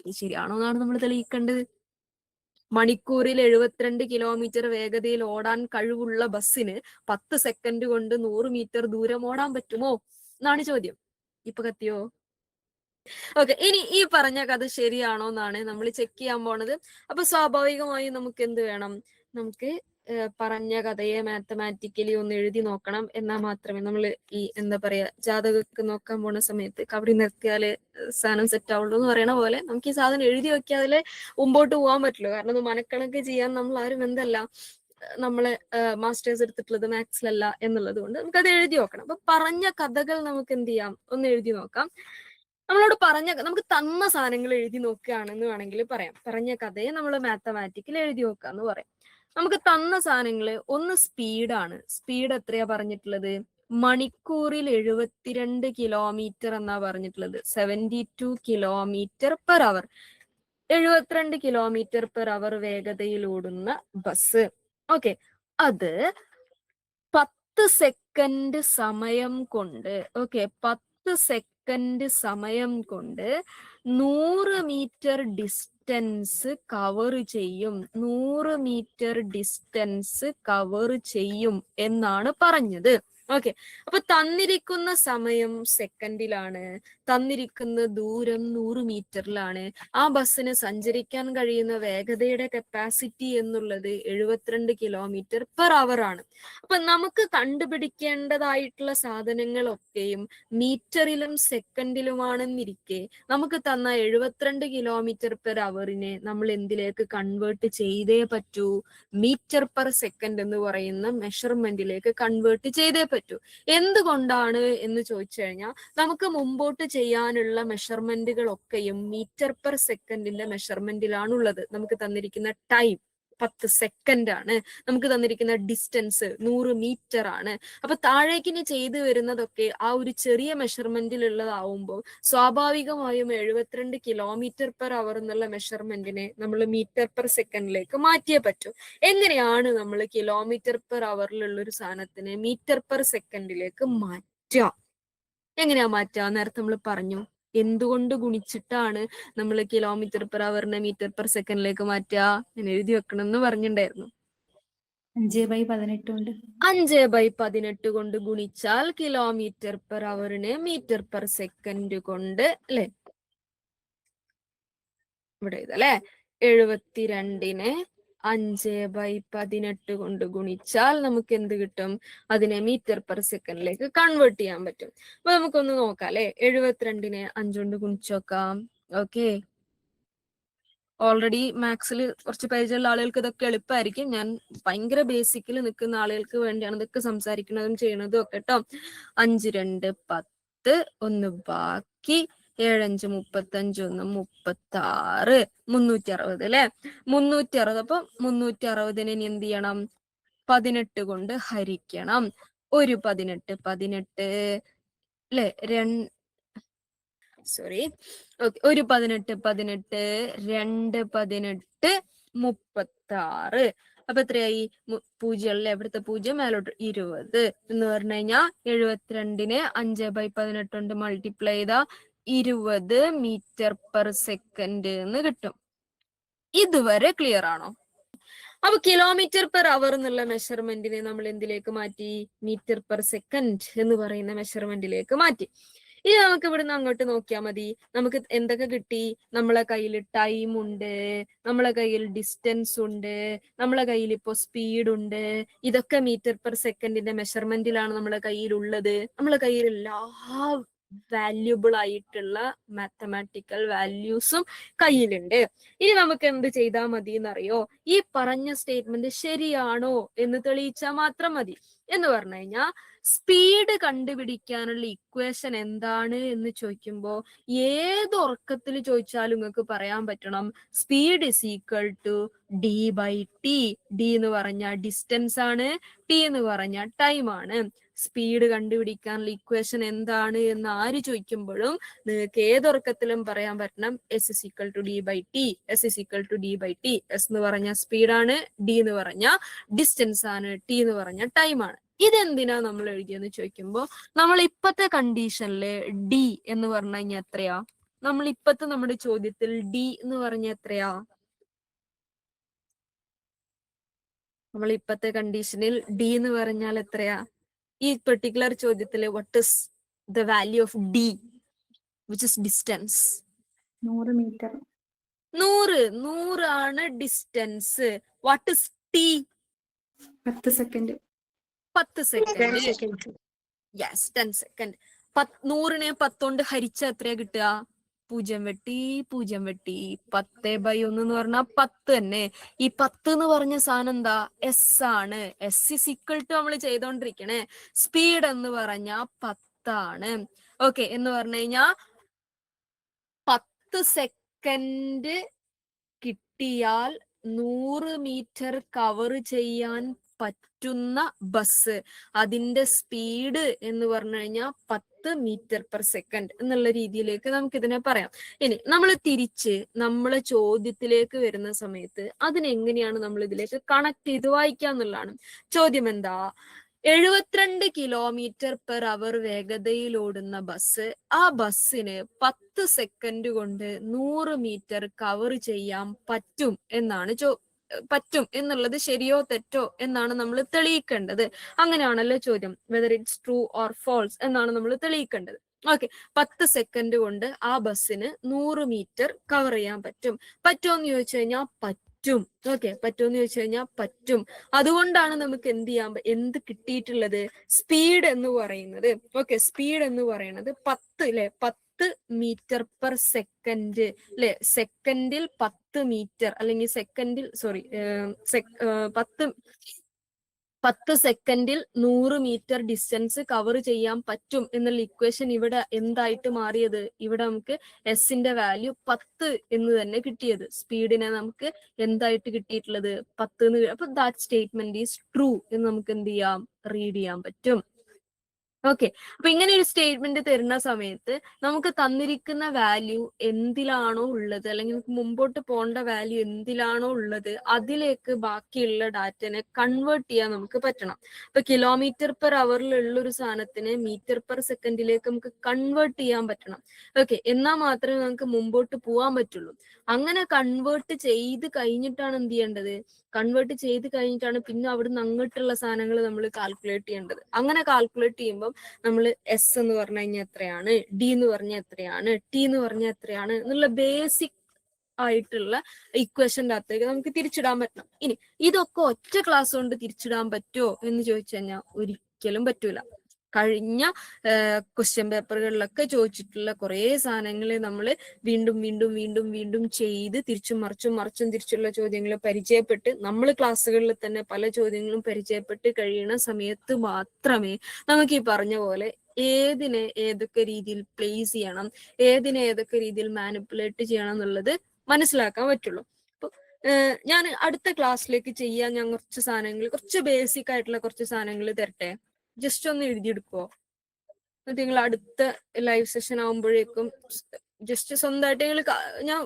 Speaker 1: ഇത് ശരിയാണോ എന്നാണ് നമ്മൾ തെളിയിക്കേണ്ടത്. മണിക്കൂറിൽ 72 കിലോമീറ്റർ വേഗതയിൽ ഓടാൻ കഴിവുള്ള ബസ്സിന് 10 സെക്കൻഡ് കൊണ്ട് 100 മീറ്റർ ദൂരം ഓടാൻ പറ്റുമോ എന്നാണ് ചോദ്യം. ഇപ്പൊ കത്തിയോ? ഓക്കെ, ഇനി ഈ പറഞ്ഞ കഥ ശരിയാണോ എന്നാണ് നമ്മൾ ചെക്ക് ചെയ്യാൻ പോണത്. അപ്പൊ സ്വാഭാവികമായും നമുക്ക് എന്ത് വേണം, നമുക്ക് പറഞ്ഞ കഥയെ മാത്തമാറ്റിക്കലി ഒന്ന് എഴുതി നോക്കണം. എന്നാൽ മാത്രമേ നമ്മൾ ഈ എന്താ പറയാ ജാതകമൊക്കെ നോക്കാൻ പോണ സമയത്ത് കബഡി നിർത്തിയാല് സാധനം സെറ്റ് ആവുള്ളൂ എന്ന് പറയണ പോലെ നമുക്ക് ഈ സാധനം എഴുതി വെക്കാതെ മുമ്പോട്ട് പോകാൻ പറ്റുള്ളൂ. കാരണം ഇത് മനക്കണക്ക് ചെയ്യാൻ നമ്മൾ ആരും എന്തല്ല, നമ്മളെ മാസ്റ്റേഴ്സ് എടുത്തിട്ടുള്ളത് മാത്സിലല്ല എന്നുള്ളത് കൊണ്ട് നമുക്കത് എഴുതി നോക്കണം. അപ്പൊ പറഞ്ഞ കഥകൾ നമുക്ക് എന്ത് ചെയ്യാം, ഒന്ന് എഴുതി നോക്കാം. നമ്മളോട് നമുക്ക് തന്ന സാധനങ്ങൾ എഴുതി നോക്കുകയാണെന്ന് വേണമെങ്കിൽ പറയാം. പറഞ്ഞ കഥയെ നമ്മൾ മാത്തമാറ്റിക്കൽ എഴുതി നോക്കുക എന്ന് പറയാം. നമുക്ക് തന്ന സാധനങ്ങള് ഒന്ന് സ്പീഡാണ്. സ്പീഡ് എത്രയാ പറഞ്ഞിട്ടുള്ളത്? മണിക്കൂറിൽ 72 കിലോമീറ്റർ എന്നാ പറഞ്ഞിട്ടുള്ളത്. 72 കിലോമീറ്റർ പെർ അവർ. 72 കിലോമീറ്റർ പെർ അവർ വേഗതയിൽ ഓടുന്ന ബസ്. ഓക്കെ, അത് 10 സെക്കൻഡ് സമയം കൊണ്ട്, ഓക്കെ 10 സെക്കൻഡ് സമയം കൊണ്ട് 100 മീറ്റർ ഡിസ്റ്റൻസ് കവർ ചെയ്യും. 100 മീറ്റർ ഡിസ്റ്റൻസ് കവർ ചെയ്യും എന്നാണ് പറഞ്ഞത്. ഓക്കെ, അപ്പൊ തന്നിരിക്കുന്ന സമയം സെക്കൻഡിലാണ്, തന്നിരിക്കുന്ന ദൂരം 100 മീറ്ററിലാണ്. ആ ബസ്സിന് സഞ്ചരിക്കാൻ കഴിയുന്ന വേഗതയുടെ കപ്പാസിറ്റി എന്നുള്ളത് 72 കിലോമീറ്റർ പെർ അവർ ആണ്. അപ്പൊ നമുക്ക് കണ്ടുപിടിക്കേണ്ടതായിട്ടുള്ള സാധനങ്ങളൊക്കെയും മീറ്ററിലും സെക്കൻഡിലുമാണെന്നിരിക്കെ നമുക്ക് തന്ന 72 കിലോമീറ്റർ പെർ അവറിനെ നമ്മൾ എന്തിലേക്ക് കൺവേർട്ട് ചെയ്തേ പറ്റൂ? മീറ്റർ പെർ സെക്കൻഡ് എന്ന് പറയുന്ന മെഷർമെന്റിലേക്ക് കൺവേർട്ട് ചെയ്തേ പറ്റൂ. എന്തുകൊണ്ടാണ് എന്ന് ചോദിച്ചു കഴിഞ്ഞാൽ നമുക്ക് മുമ്പോട്ട് ചെയ്യാനുള്ള മെഷർമെന്റുകളൊക്കെയും മീറ്റർ പെർ സെക്കൻഡിന്റെ മെഷർമെന്റിലാണുള്ളത്. നമുക്ക് തന്നിരിക്കുന്ന ടൈം 10 സെക്കൻഡ് ആണ്. നമുക്ക് തന്നിരിക്കുന്ന ഡിസ്റ്റൻസ് 100 മീറ്റർ ആണ്. അപ്പൊ താഴേക്കിന് ചെയ്തു വരുന്നതൊക്കെ ആ ഒരു ചെറിയ മെഷർമെന്റിലുള്ളതാവുമ്പോൾ സ്വാഭാവികമായും 72 കിലോമീറ്റർ പെർ അവർ എന്നുള്ള മെഷർമെന്റിനെ നമ്മൾ മീറ്റർ പെർ സെക്കൻഡിലേക്ക് മാറ്റിയേ പറ്റൂ. എങ്ങനെയാണ് നമ്മൾ കിലോമീറ്റർ പെർ അവറിലുള്ള ഒരു സാധനത്തിനെ മീറ്റർ പെർ സെക്കൻഡിലേക്ക് മാറ്റുക? എങ്ങനെയാ മാറ്റുക? നേരത്തെ നമ്മൾ പറഞ്ഞു, എന്തുകൊണ്ട് ഗുണിച്ചിട്ടാണ് നമ്മൾ കിലോമീറ്റർ പെർ അവറിനെ മീറ്റർ പെർ സെക്കൻഡിലേക്ക് മാറ്റുക? ഞാൻ എഴുതി വെക്കണം എന്ന് പറഞ്ഞിട്ടുണ്ടായിരുന്നു.
Speaker 2: 5/18 കൊണ്ട്.
Speaker 1: 5/18 കൊണ്ട് ഗുണിച്ചാൽ കിലോമീറ്റർ പെർ അവറിനെ മീറ്റർ പെർ സെക്കൻഡ് കൊണ്ട്, അല്ലെ ഇവിടെ ഇതല്ലേ 72നെ 5/18 കൊണ്ട് ഗുണിച്ചാൽ നമുക്ക് എന്ത് കിട്ടും? അതിനെ മീറ്റർ പെർ സെക്കൻഡിലേക്ക് കൺവേർട്ട് ചെയ്യാൻ പറ്റും. അപ്പൊ നമുക്കൊന്ന് നോക്കാം അല്ലെ. 72നെ 5 കൊണ്ട് ഗുണിച്ചു നോക്കാം. ഓക്കെ, ഓൾറെഡി മാത്സിൽ കുറച്ച് പരിചയമുള്ള ആളുകൾക്ക് ഇതൊക്കെ എളുപ്പമായിരിക്കും. ഞാൻ ഭയങ്കര ബേസിക്കിൽ നിൽക്കുന്ന ആളുകൾക്ക് വേണ്ടിയാണ് ഇതൊക്കെ സംസാരിക്കുന്നതും ചെയ്യണതും ഒക്കെ കേട്ടോ. 5 2 10, 1 ബാക്കി 7 5 35 36 360 അല്ലെ. 360. അപ്പൊ 360 ഇനി എന്ത് ചെയ്യണം? 18 കൊണ്ട് ഹരിക്കണം. ഒരു 18 18 അല്ലെ. സോറി, ഒരു 18 18 2 18 36. അപ്പൊ എത്രയായി? 0 അല്ലേ, എവിടുത്തെ 0 മേലോട്ട് 20 എന്ന് പറഞ്ഞു കഴിഞ്ഞാൽ 72നെ 5/18 കൊണ്ട് മൾട്ടിപ്ലൈ ചെയ്താ 20 മീറ്റർ പെർ സെക്കൻഡ് എന്ന് കിട്ടും. ഇതുവരെ ക്ലിയർ ആണോ? അപ്പൊ കിലോമീറ്റർ പെർ അവർ എന്നുള്ള മെഷർമെന്റിനെ നമ്മൾ എന്തിലേക്ക് മാറ്റി? മീറ്റർ പെർ സെക്കൻഡ് എന്ന് പറയുന്ന മെഷർമെന്റിലേക്ക് മാറ്റി. ഇനി നമുക്ക് ഇവിടുന്ന് അങ്ങോട്ട് നോക്കിയാൽ മതി. നമുക്ക് എന്തൊക്കെ കിട്ടി? നമ്മളെ കയ്യിൽ ടൈം ഉണ്ട്, നമ്മളെ കയ്യിൽ ഡിസ്റ്റൻസ് ഉണ്ട്, നമ്മളെ കയ്യിൽ ഇപ്പോ സ്പീഡ് ഉണ്ട്. ഇതൊക്കെ മീറ്റർ പെർ സെക്കൻഡിന്റെ മെഷർമെന്റിലാണ് നമ്മളെ കയ്യിലുള്ളത്. നമ്മളെ കയ്യിൽ എല്ലാ വാല്യൂബിൾ ആയിട്ടുള്ള മാത്തമാറ്റിക്കൽ വാല്യൂസും കയ്യിലുണ്ട്. ഇനി നമുക്ക് എന്ത് ചെയ്താൽ മതി എന്നറിയോ? ഈ പറഞ്ഞ സ്റ്റേറ്റ്മെന്റ് ശരിയാണോ എന്ന് തെളിയിച്ചാൽ മാത്രം മതി. എന്ന് പറഞ്ഞു കഴിഞ്ഞാൽ സ്പീഡ് കണ്ടുപിടിക്കാനുള്ള ഇക്വേഷൻ എന്താണ് എന്ന് ചോദിക്കുമ്പോൾ ഏത് ഉറക്കത്തിൽ ചോദിച്ചാലും നിങ്ങൾക്ക് പറയാൻ പറ്റണം speed is equal to d/t. d എന്ന് പറഞ്ഞ ഡിസ്റ്റൻസ് ആണ്, t എന്ന് പറഞ്ഞ ടൈം ആണ്. സ്പീഡ് കണ്ടുപിടിക്കാനുള്ള ഇക്വേഷൻ എന്താണ് എന്ന് ആര് ചോദിക്കുമ്പോഴും നിങ്ങൾക്ക് ഏതൊറക്കത്തിലും പറയാൻ പറ്റണം s is equal to d/t. s is equal to d/t. s എന്ന് പറഞ്ഞ സ്പീഡാണ്, d എന്ന് പറഞ്ഞ ഡിസ്റ്റൻസ് ആണ്, t എന്ന് പറഞ്ഞ ടൈം ആണ്. ഇതെന്തിനാ നമ്മൾ എഴുതിയെന്ന് ചോദിക്കുമ്പോൾ നമ്മൾ ഇപ്പത്തെ കണ്ടീഷനില് d എന്ന് പറഞ്ഞു കഴിഞ്ഞാൽ എത്രയാ? നമ്മൾ ഇപ്പത്തെ നമ്മുടെ ചോദ്യത്തിൽ d എന്ന് പറഞ്ഞ എത്രയാ? നമ്മൾ ഇപ്പത്തെ കണ്ടീഷനിൽ d എന്ന് പറഞ്ഞാൽ എത്രയാ? ഈ particular ചോദ്യത്തില് what is the value of d, which is distance?
Speaker 2: 100 metre.
Speaker 1: 100 ആണ് distance. what is t?
Speaker 2: 10 second.
Speaker 1: 10 second. Yes, 10 second. 100നെ 10 കൊണ്ട് ഹരിച്ച എത്രയാ കിട്ടുക? 0 വെട്ടി 0 വെട്ടി 10/1 എന്ന് പറഞ്ഞാൽ 10 തന്നെ. ഈ 10 എന്ന് പറഞ്ഞ സാധനം എന്താ? എസ് ആണ്. എസ് ഇസ് ഈക്വൽ ടു നമ്മൾ ചെയ്തോണ്ടിരിക്കണേ സ്പീഡ് എന്ന് പറഞ്ഞ 10 ആണ്. ഓക്കെ, എന്ന് പറഞ്ഞു കഴിഞ്ഞാ 10 സെക്കൻഡ് കിട്ടിയാൽ 100 മീറ്റർ കവർ ചെയ്യാൻ പറ്റുന്ന ബസ്, അതിന്റെ സ്പീഡ് എന്ന് പറഞ്ഞു കഴിഞ്ഞാൽ 10 മീറ്റർ പെർ സെക്കൻഡ് എന്നുള്ള രീതിയിലേക്ക് നമുക്ക് ഇതിനെ പറയാം. ഇനി നമ്മൾ തിരിച്ച് നമ്മളെ ചോദ്യത്തിലേക്ക് വരുന്ന സമയത്ത് അതിനെങ്ങനെയാണ് നമ്മൾ ഇതിലേക്ക് കണക്ട് ചെയ്ത് വായിക്കുക എന്നുള്ളതാണ് ചോദ്യം. എന്താ? 72 കിലോമീറ്റർ പെർ അവർ വേഗതയിൽ ഓടുന്ന ബസ്, ആ ബസ്സിന് 10 സെക്കൻഡ് കൊണ്ട് 100 മീറ്റർ കവർ ചെയ്യാൻ പറ്റും എന്നാണ് പറ്റും എന്നുള്ളത് ശരിയോ തെറ്റോ എന്നാണ് നമ്മൾ തെളിയിക്കേണ്ടത്. അങ്ങനെയാണല്ലോ ചോദ്യം. Whether it's true or false എന്നാണ് നമ്മൾ തെളിയിക്കേണ്ടത്. ഓക്കെ, 10 സെക്കൻഡ് കൊണ്ട് ആ ബസ്സിന് 100 മീറ്റർ കവർ ചെയ്യാൻ പറ്റും. പറ്റുമോന്ന് ചോദിച്ചു കഴിഞ്ഞാൽ പറ്റും. ഓക്കെ, പറ്റുമെന്ന് ചോദിച്ചു കഴിഞ്ഞാൽ പറ്റും. അതുകൊണ്ടാണ് നമുക്ക് എന്ത് കിട്ടിയിട്ടുള്ളത്? സ്പീഡ് എന്ന് പറയുന്നത്. ഓക്കെ, സ്പീഡ് എന്ന് പറയുന്നത് 10 അല്ലെ, 10 മീറ്റർ പെർ സെക്കൻഡ് അല്ലെ. സെക്കൻഡിൽ 10 മീറ്റർ അല്ലെങ്കിൽ സെക്കൻഡിൽ 10 സെക്കൻഡിൽ 100 മീറ്റർ ഡിസ്റ്റൻസ് കവർ ചെയ്യാൻ പറ്റും എന്നുള്ള ഇക്വേഷൻ ഇവിടെ എന്തായിട്ട് മാറിയത്? ഇവിടെ നമുക്ക് എസിന്റെ വാല്യൂ 10 എന്ന് തന്നെ കിട്ടിയത്. സ്പീഡിനെ നമുക്ക് എന്തായിട്ട് കിട്ടിയിട്ടുള്ളത്? 10 എന്ന്. അപ്പൊ ദാറ്റ് സ്റ്റേറ്റ്മെന്റ് ഈസ് ട്രൂ എന്ന് നമുക്ക് എന്ത് ചെയ്യാം? റീഡ് ചെയ്യാൻ പറ്റും. ഓക്കെ, അപ്പൊ ഇങ്ങനെ ഒരു സ്റ്റേറ്റ്മെന്റ് തരുന്ന സമയത്ത് നമുക്ക് തന്നിരിക്കുന്ന വാല്യൂ എന്തിലാണോ ഉള്ളത്, അല്ലെങ്കിൽ നമുക്ക് മുമ്പോട്ട് പോകേണ്ട വാല്യൂ എന്തിലാണോ ഉള്ളത് അതിലേക്ക് ബാക്കിയുള്ള ഡാറ്റനെ കൺവേർട്ട് ചെയ്യാൻ നമുക്ക് പറ്റണം. ഇപ്പൊ കിലോമീറ്റർ പെർ അവറിലുള്ള ഒരു സാധനത്തിന് മീറ്റർ പെർ സെക്കൻഡിലേക്ക് നമുക്ക് കൺവേർട്ട് ചെയ്യാൻ പറ്റണം. ഓക്കെ, എന്നാൽ മാത്രമേ നമുക്ക് മുമ്പോട്ട് പോകാൻ പറ്റുള്ളൂ. അങ്ങനെ കൺവേർട്ട് ചെയ്ത് കഴിഞ്ഞിട്ടാണ് എന്ത് ചെയ്യേണ്ടത്? കൺവേർട്ട് ചെയ്ത് കഴിഞ്ഞിട്ടാണ് പിന്നെ അവിടുന്ന് അങ്ങോട്ടുള്ള സാധനങ്ങൾ നമ്മൾ കാൽക്കുലേറ്റ് ചെയ്യേണ്ടത്. അങ്ങനെ കാൽക്കുലേറ്റ് ചെയ്യുമ്പോൾ നമ്മൾ എസ് എന്ന് പറഞ്ഞു കഴിഞ്ഞാൽ എത്രയാണ്, ഡി എന്ന് പറഞ്ഞാൽ എത്രയാണ്, ടി എന്ന് പറഞ്ഞാൽ എത്രയാണ് എന്നുള്ള ബേസിക് ആയിട്ടുള്ള ഇക്വേഷൻ്റെ അകത്തേക്ക് നമുക്ക് തിരിച്ചിടാൻ പറ്റണം. ഇനി ഇതൊക്കെ ഒറ്റ ക്ലാസ് കൊണ്ട് തിരിച്ചിടാൻ പറ്റുമോ എന്ന് ചോദിച്ചു കഴിഞ്ഞാൽ ഒരിക്കലും പറ്റൂല. കഴിഞ്ഞ ക്വസ്റ്റ്യൻ പേപ്പറുകളിലൊക്കെ ചോദിച്ചിട്ടുള്ള കുറേ സാധനങ്ങൾ നമ്മൾ വീണ്ടും വീണ്ടും വീണ്ടും വീണ്ടും ചെയ്ത് തിരിച്ചും മറിച്ചും തിരിച്ചുള്ള ചോദ്യങ്ങൾ പരിചയപ്പെട്ട് നമ്മൾ ക്ലാസ്സുകളിൽ തന്നെ പല ചോദ്യങ്ങളും പരിചയപ്പെട്ട് കഴിയുന്ന സമയത്ത് മാത്രമേ നമുക്ക് ഈ പറഞ്ഞ പോലെ ഏതിനെ ഏതൊക്കെ രീതിയിൽ പ്ലേസ് ചെയ്യണം, ഏതിനെ ഏതൊക്കെ രീതിയിൽ മാനിപ്പുലേറ്റ് ചെയ്യണം എന്നുള്ളത് മനസ്സിലാക്കാൻ പറ്റുള്ളൂ. അപ്പൊ ഞാൻ അടുത്ത ക്ലാസ്സിലേക്ക് ചെയ്യാൻ ഞാൻ കുറച്ച് സാധനങ്ങൾ, കുറച്ച് ബേസിക് ആയിട്ടുള്ള കുറച്ച് സാധനങ്ങൾ തരട്ടെ. ജസ്റ്റ് ഒന്ന് എഴുതിയെടുക്കുവോ? എന്നിട്ട് നിങ്ങൾ അടുത്ത ലൈവ് സെഷൻ ആകുമ്പോഴേക്കും ജസ്റ്റ് സ്വന്തമായിട്ട് നിങ്ങൾ, ഞാൻ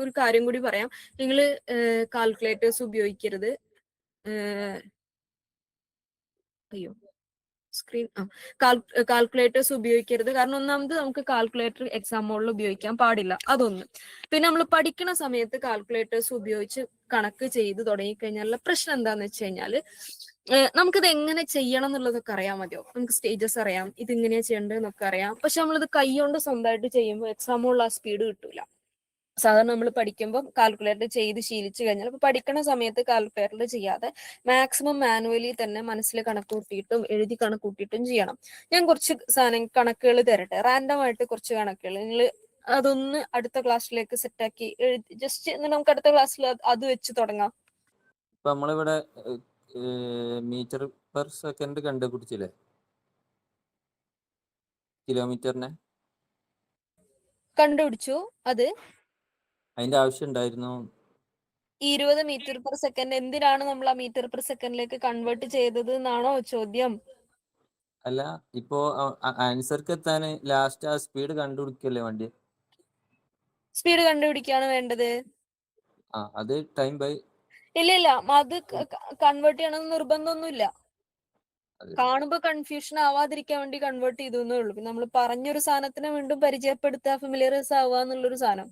Speaker 1: ഒരു കാര്യം കൂടി പറയാം, നിങ്ങൾ കാൽക്കുലേറ്റേഴ്സ് ഉപയോഗിക്കരുത്. അയ്യോ സ്ക്രീൻ കാൽക്കുലേറ്റേഴ്സ് ഉപയോഗിക്കരുത്. കാരണം ഒന്നാമത് നമുക്ക് കാൽക്കുലേറ്റർ എക്സാം മോഡിൽ ഉപയോഗിക്കാൻ പാടില്ല, അതൊന്ന്. പിന്നെ നമ്മൾ പഠിക്കുന്ന സമയത്ത് കാൽക്കുലേറ്റേഴ്സ് ഉപയോഗിച്ച് കണക്ക് ചെയ്ത് തുടങ്ങിക്കഴിഞ്ഞാലുള്ള പ്രശ്നം എന്താന്ന് വെച്ച് കഴിഞ്ഞാൽ, നമുക്കിത് എങ്ങനെ ചെയ്യണം എന്നുള്ളതൊക്കെ അറിയാൻ മതിയോ, നമുക്ക് സ്റ്റേജസ് അറിയാം, ഇത് ഇങ്ങനെയാ ചെയ്യേണ്ടതെന്നൊക്കെ അറിയാം. പക്ഷെ നമ്മളിത് കൈകൊണ്ട് സ്വന്തമായിട്ട് ചെയ്യുമ്പോൾ എക്സാം മോഡിൽ ആ സ്പീഡ് കിട്ടൂല. സാധാരണ നമ്മൾ പഠിക്കുമ്പോൾ കാൽക്കുലേറ്റർ ചെയ്ത് ശീലിച്ചു കഴിഞ്ഞാൽ, ഇപ്പൊ പഠിക്കുന്ന സമയത്ത് കാൽക്കുലേറ്ററിൽ ചെയ്യാതെ മാക്സിമം മാനുവലി തന്നെ മനസ്സിൽ കണക്ക് കൂട്ടിയിട്ടും എഴുതി കണക്ക് കൂട്ടിയിട്ടും ചെയ്യണം. ഞാൻ കുറച്ച് കണക്കുകൾ തരട്ടെ, റാൻഡം ആയിട്ട് കുറച്ച് കണക്കുകൾ. നിങ്ങൾ അതൊന്ന് അടുത്ത ക്ലാസ്സിലേക്ക് സെറ്റാക്കി എഴുതി ജസ്റ്റ് നമുക്ക് അടുത്ത ക്ലാസ്സിൽ അത് വെച്ച് തുടങ്ങാം.
Speaker 3: ഇപ്പൊ നമ്മളിവിടെ മീറ്റർ പെർ സെക്കൻഡ് കണ്ടുപിടിച്ചില്ലേ, കിലോമീറ്ററിനെ
Speaker 1: കണ്ടുപിടിച്ചു. അത്
Speaker 3: അതിന്റെ ആവശ്യം ഉണ്ടായിരുന്നു.
Speaker 1: 20 മീറ്റർ പെർ സെക്കൻഡ്. എന്തിനാണ് നമ്മൾ ആ മീറ്റർ പെർ സെക്കൻഡിലേക്ക് കൺവേർട്ട് ചെയ്തത് എന്നാണോ ചോദ്യം?
Speaker 3: അല്ല, ഇപ്പോ ആൻസർക്ക് എത്താൻ ലാസ്റ്റ് ആ സ്പീഡ് കണ്ടുപിടിക്കല്ലേ വണ്ടി?
Speaker 1: സ്പീഡ് കണ്ടുപിടിക്കാണ് വേണ്ടത്.
Speaker 3: അത് ടൈം ബൈ.
Speaker 1: ഇല്ല, അത് കൺവേർട്ട് ചെയ്യണമെന്ന് നിർബന്ധമൊന്നുമില്ല. കാണുമ്പോ കൺഫ്യൂഷൻ ആവാതിരിക്കാൻ വേണ്ടി കൺവേർട്ട് ചെയ്തു എന്നേ ഉള്ളൂ. പിന്നെ നമ്മൾ പറഞ്ഞൊരു സാധനത്തിനെ വീണ്ടും പരിചയപ്പെടുത്തുക, ഫെമിലിയറൈസ് ആവുക എന്നുള്ളൊരു സാധനം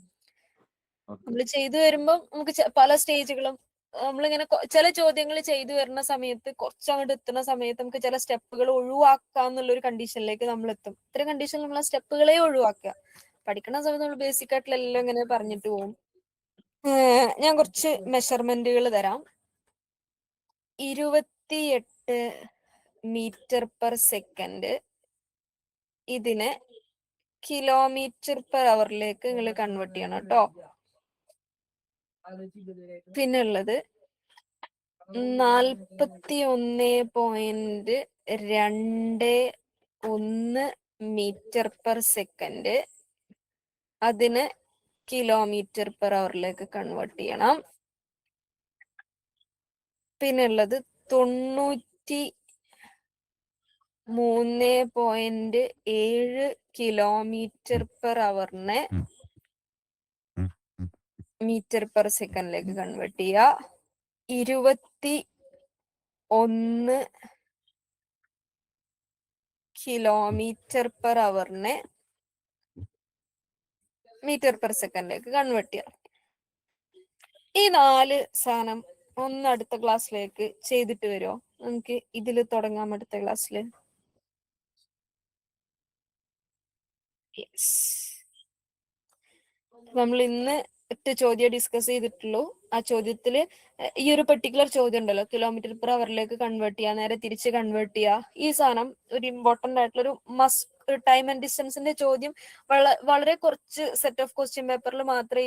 Speaker 1: നമ്മൾ ചെയ്തു വരുമ്പോൾ നമുക്ക് പല സ്റ്റേജുകളും നമ്മളിങ്ങനെ ചില ചോദ്യങ്ങൾ ചെയ്തു വരുന്ന സമയത്ത്, കുറച്ചങ്ങോട്ട് എത്തുന്ന സമയത്ത് നമുക്ക് ചില സ്റ്റെപ്പുകൾ ഒഴിവാക്കുക എന്നുള്ളൊരു കണ്ടീഷനിലേക്ക് നമ്മൾ എത്തും. ഇത്തരം കണ്ടീഷനിൽ നമ്മൾ ആ സ്റ്റെപ്പുകളെ ഒഴിവാക്കുക. പഠിക്കുന്ന സമയത്ത് നമ്മൾ ബേസിക് ആയിട്ടുള്ള എല്ലാം ഇങ്ങനെ പറഞ്ഞിട്ട് പോകും. ഞാൻ കുറച്ച് മെഷർമെന്റുകൾ തരാം. 28 മീറ്റർ പെർ സെക്കൻഡ്, ഇതിനെ കിലോമീറ്റർ പെർ അവറിലേക്ക് നിങ്ങൾ കൺവേർട്ട് ചെയ്യണം കേട്ടോ. പിന്നെ ഉള്ളത് 41.21 മീറ്റർ പെർ സെക്കൻഡ്, അതിന് കിലോമീറ്റർ പെർ അവറിലേക്ക് കൺവേർട്ട് ചെയ്യണം. പിന്നെ ഉള്ളത് 93.7 കിലോമീറ്റർ പെർ അവറിനെ മീറ്റർ പെർ സെക്കൻഡിലേക്ക് കൺവേർട്ട് ചെയ്യുക. 21 കിലോമീറ്റർ പെർ അവറിനെ മീറ്റർ പെർ സെക്കൻഡിലേക്ക് കൺവേർട്ട് ചെയ്യാം. ഈ 4 സാധനം ഒന്ന് അടുത്ത ക്ലാസ്സിലേക്ക് ചെയ്തിട്ട് വരുമോ? നമുക്ക് ഇതിൽ തുടങ്ങാം അടുത്ത ക്ലാസ്സിൽ. നമ്മൾ ഇന്ന് ഒറ്റ ചോദ്യം ഡിസ്കസ് ചെയ്തിട്ടുള്ളൂ. ആ ചോദ്യത്തില് ഈ ഒരു പെർട്ടിക്കുലർ ചോദ്യം ഉണ്ടല്ലോ, കിലോമീറ്റർ പെർ അവറിലേക്ക് കൺവേർട്ട് ചെയ്യുക, നേരെ തിരിച്ച് കൺവേർട്ട് ചെയ്യുക. ഈ സാധനം ഒരു ഇമ്പോർട്ടന്റ് ആയിട്ടുള്ള ഒരു ടൈം ആൻഡ് ഡിസ്റ്റൻസിന്റെ ചോദ്യം വളരെ കുറച്ച് സെറ്റ് ഓഫ് ക്വസ്റ്റ്യൻ പേപ്പറിൽ മാത്രമേ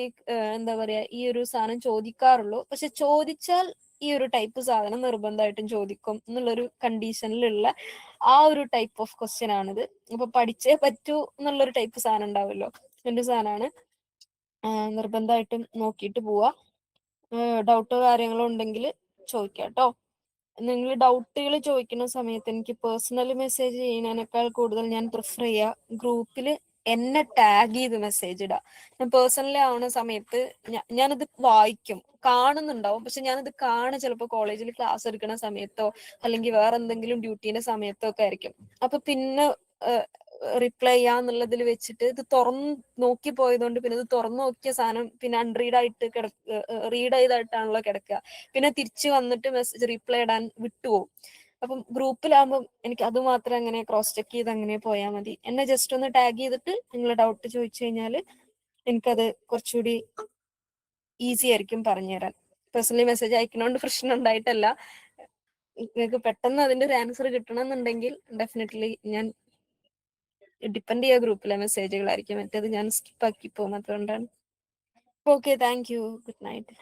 Speaker 1: എന്താ പറയാ ഈ ഒരു സാധനം ചോദിക്കാറുള്ളൂ. പക്ഷെ ചോദിച്ചാൽ ഈ ഒരു ടൈപ്പ് സാധനം നിർബന്ധമായിട്ടും ചോദിക്കും എന്നുള്ളൊരു കണ്ടീഷനിലുള്ള ആ ഒരു ടൈപ്പ് ഓഫ് ക്വസ്റ്റ്യൻ ആണിത്. അപ്പൊ പഠിച്ചേ പറ്റൂ എന്നുള്ളൊരു ടൈപ്പ് സാധനം ഉണ്ടാവുമല്ലോ, എന്റെ സാധനമാണ്. നിർബന്ധമായിട്ടും നോക്കിയിട്ട് പോവാ. ഡൗട്ടോ കാര്യങ്ങളോ ഉണ്ടെങ്കിൽ ചോദിക്കാം കേട്ടോ. നിങ്ങൾ ഡൗട്ടുകൾ ചോദിക്കുന്ന സമയത്ത് എനിക്ക് പേഴ്സണലി മെസ്സേജ് ചെയ്യുന്നതിനേക്കാൾ കൂടുതൽ ഞാൻ പ്രിഫർ ചെയ്യുക ഗ്രൂപ്പിൽ എന്നെ ടാഗ് ചെയ്ത് മെസ്സേജ് ഇടുക. ഞാൻ പേഴ്സണലി ആവുന്ന സമയത്ത് ഞാനത് വായിക്കും, കാണുന്നുണ്ടാവും. പക്ഷെ ഞാനത് ചിലപ്പോൾ കോളേജിൽ ക്ലാസ് എടുക്കുന്ന സമയത്തോ അല്ലെങ്കിൽ വേറെ എന്തെങ്കിലും ഡ്യൂട്ടീന്റെ സമയത്തോ ഒക്കെ ആയിരിക്കും. അപ്പൊ പിന്നെ റിപ്ലൈ ചെയ്യാന്നുള്ളതിൽ വെച്ചിട്ട് ഇത് തുറന്ന് നോക്കി പോയതുകൊണ്ട് പിന്നെ ഇത് തുറന്നു നോക്കിയ സാധനം പിന്നെ അൺറീഡ് ആയിട്ട് റീഡ് ചെയ്തായിട്ടാണല്ലോ കിടക്കുക. പിന്നെ തിരിച്ചു വന്നിട്ട് മെസ്സേജ് റിപ്ലൈ ഇടാൻ വിട്ടുപോകും. അപ്പം ഗ്രൂപ്പിലാകുമ്പോൾ എനിക്ക് അത് മാത്രം അങ്ങനെ ക്രോസ് ചെക്ക് ചെയ്ത് അങ്ങനെ പോയാൽ മതി. എന്നെ ജസ്റ്റ് ഒന്ന് ടാഗ് ചെയ്തിട്ട് നിങ്ങൾ ഡൗട്ട് ചോദിച്ചു കഴിഞ്ഞാൽ എനിക്കത് കുറച്ചുകൂടി ഈസി ആയിരിക്കും പറഞ്ഞുതരാൻ. പേഴ്സണലി മെസ്സേജ് അയക്കണോണ്ട് പ്രശ്നം ഉണ്ടായിട്ടല്ല. നിങ്ങൾക്ക് പെട്ടെന്ന് അതിന്റെ ഒരു ആൻസർ കിട്ടണം എന്നുണ്ടെങ്കിൽ ഡെഫിനറ്റ്ലി ഞാൻ ഡിപ്പെൻഡ് ചെയ്യുക ഗ്രൂപ്പിലെ മെസ്സേജുകളായിരിക്കും. മറ്റേത് ഞാൻ സ്കിപ്പ് ആക്കി പോകും, അതുകൊണ്ടാണ്. Okay, thank you, good night.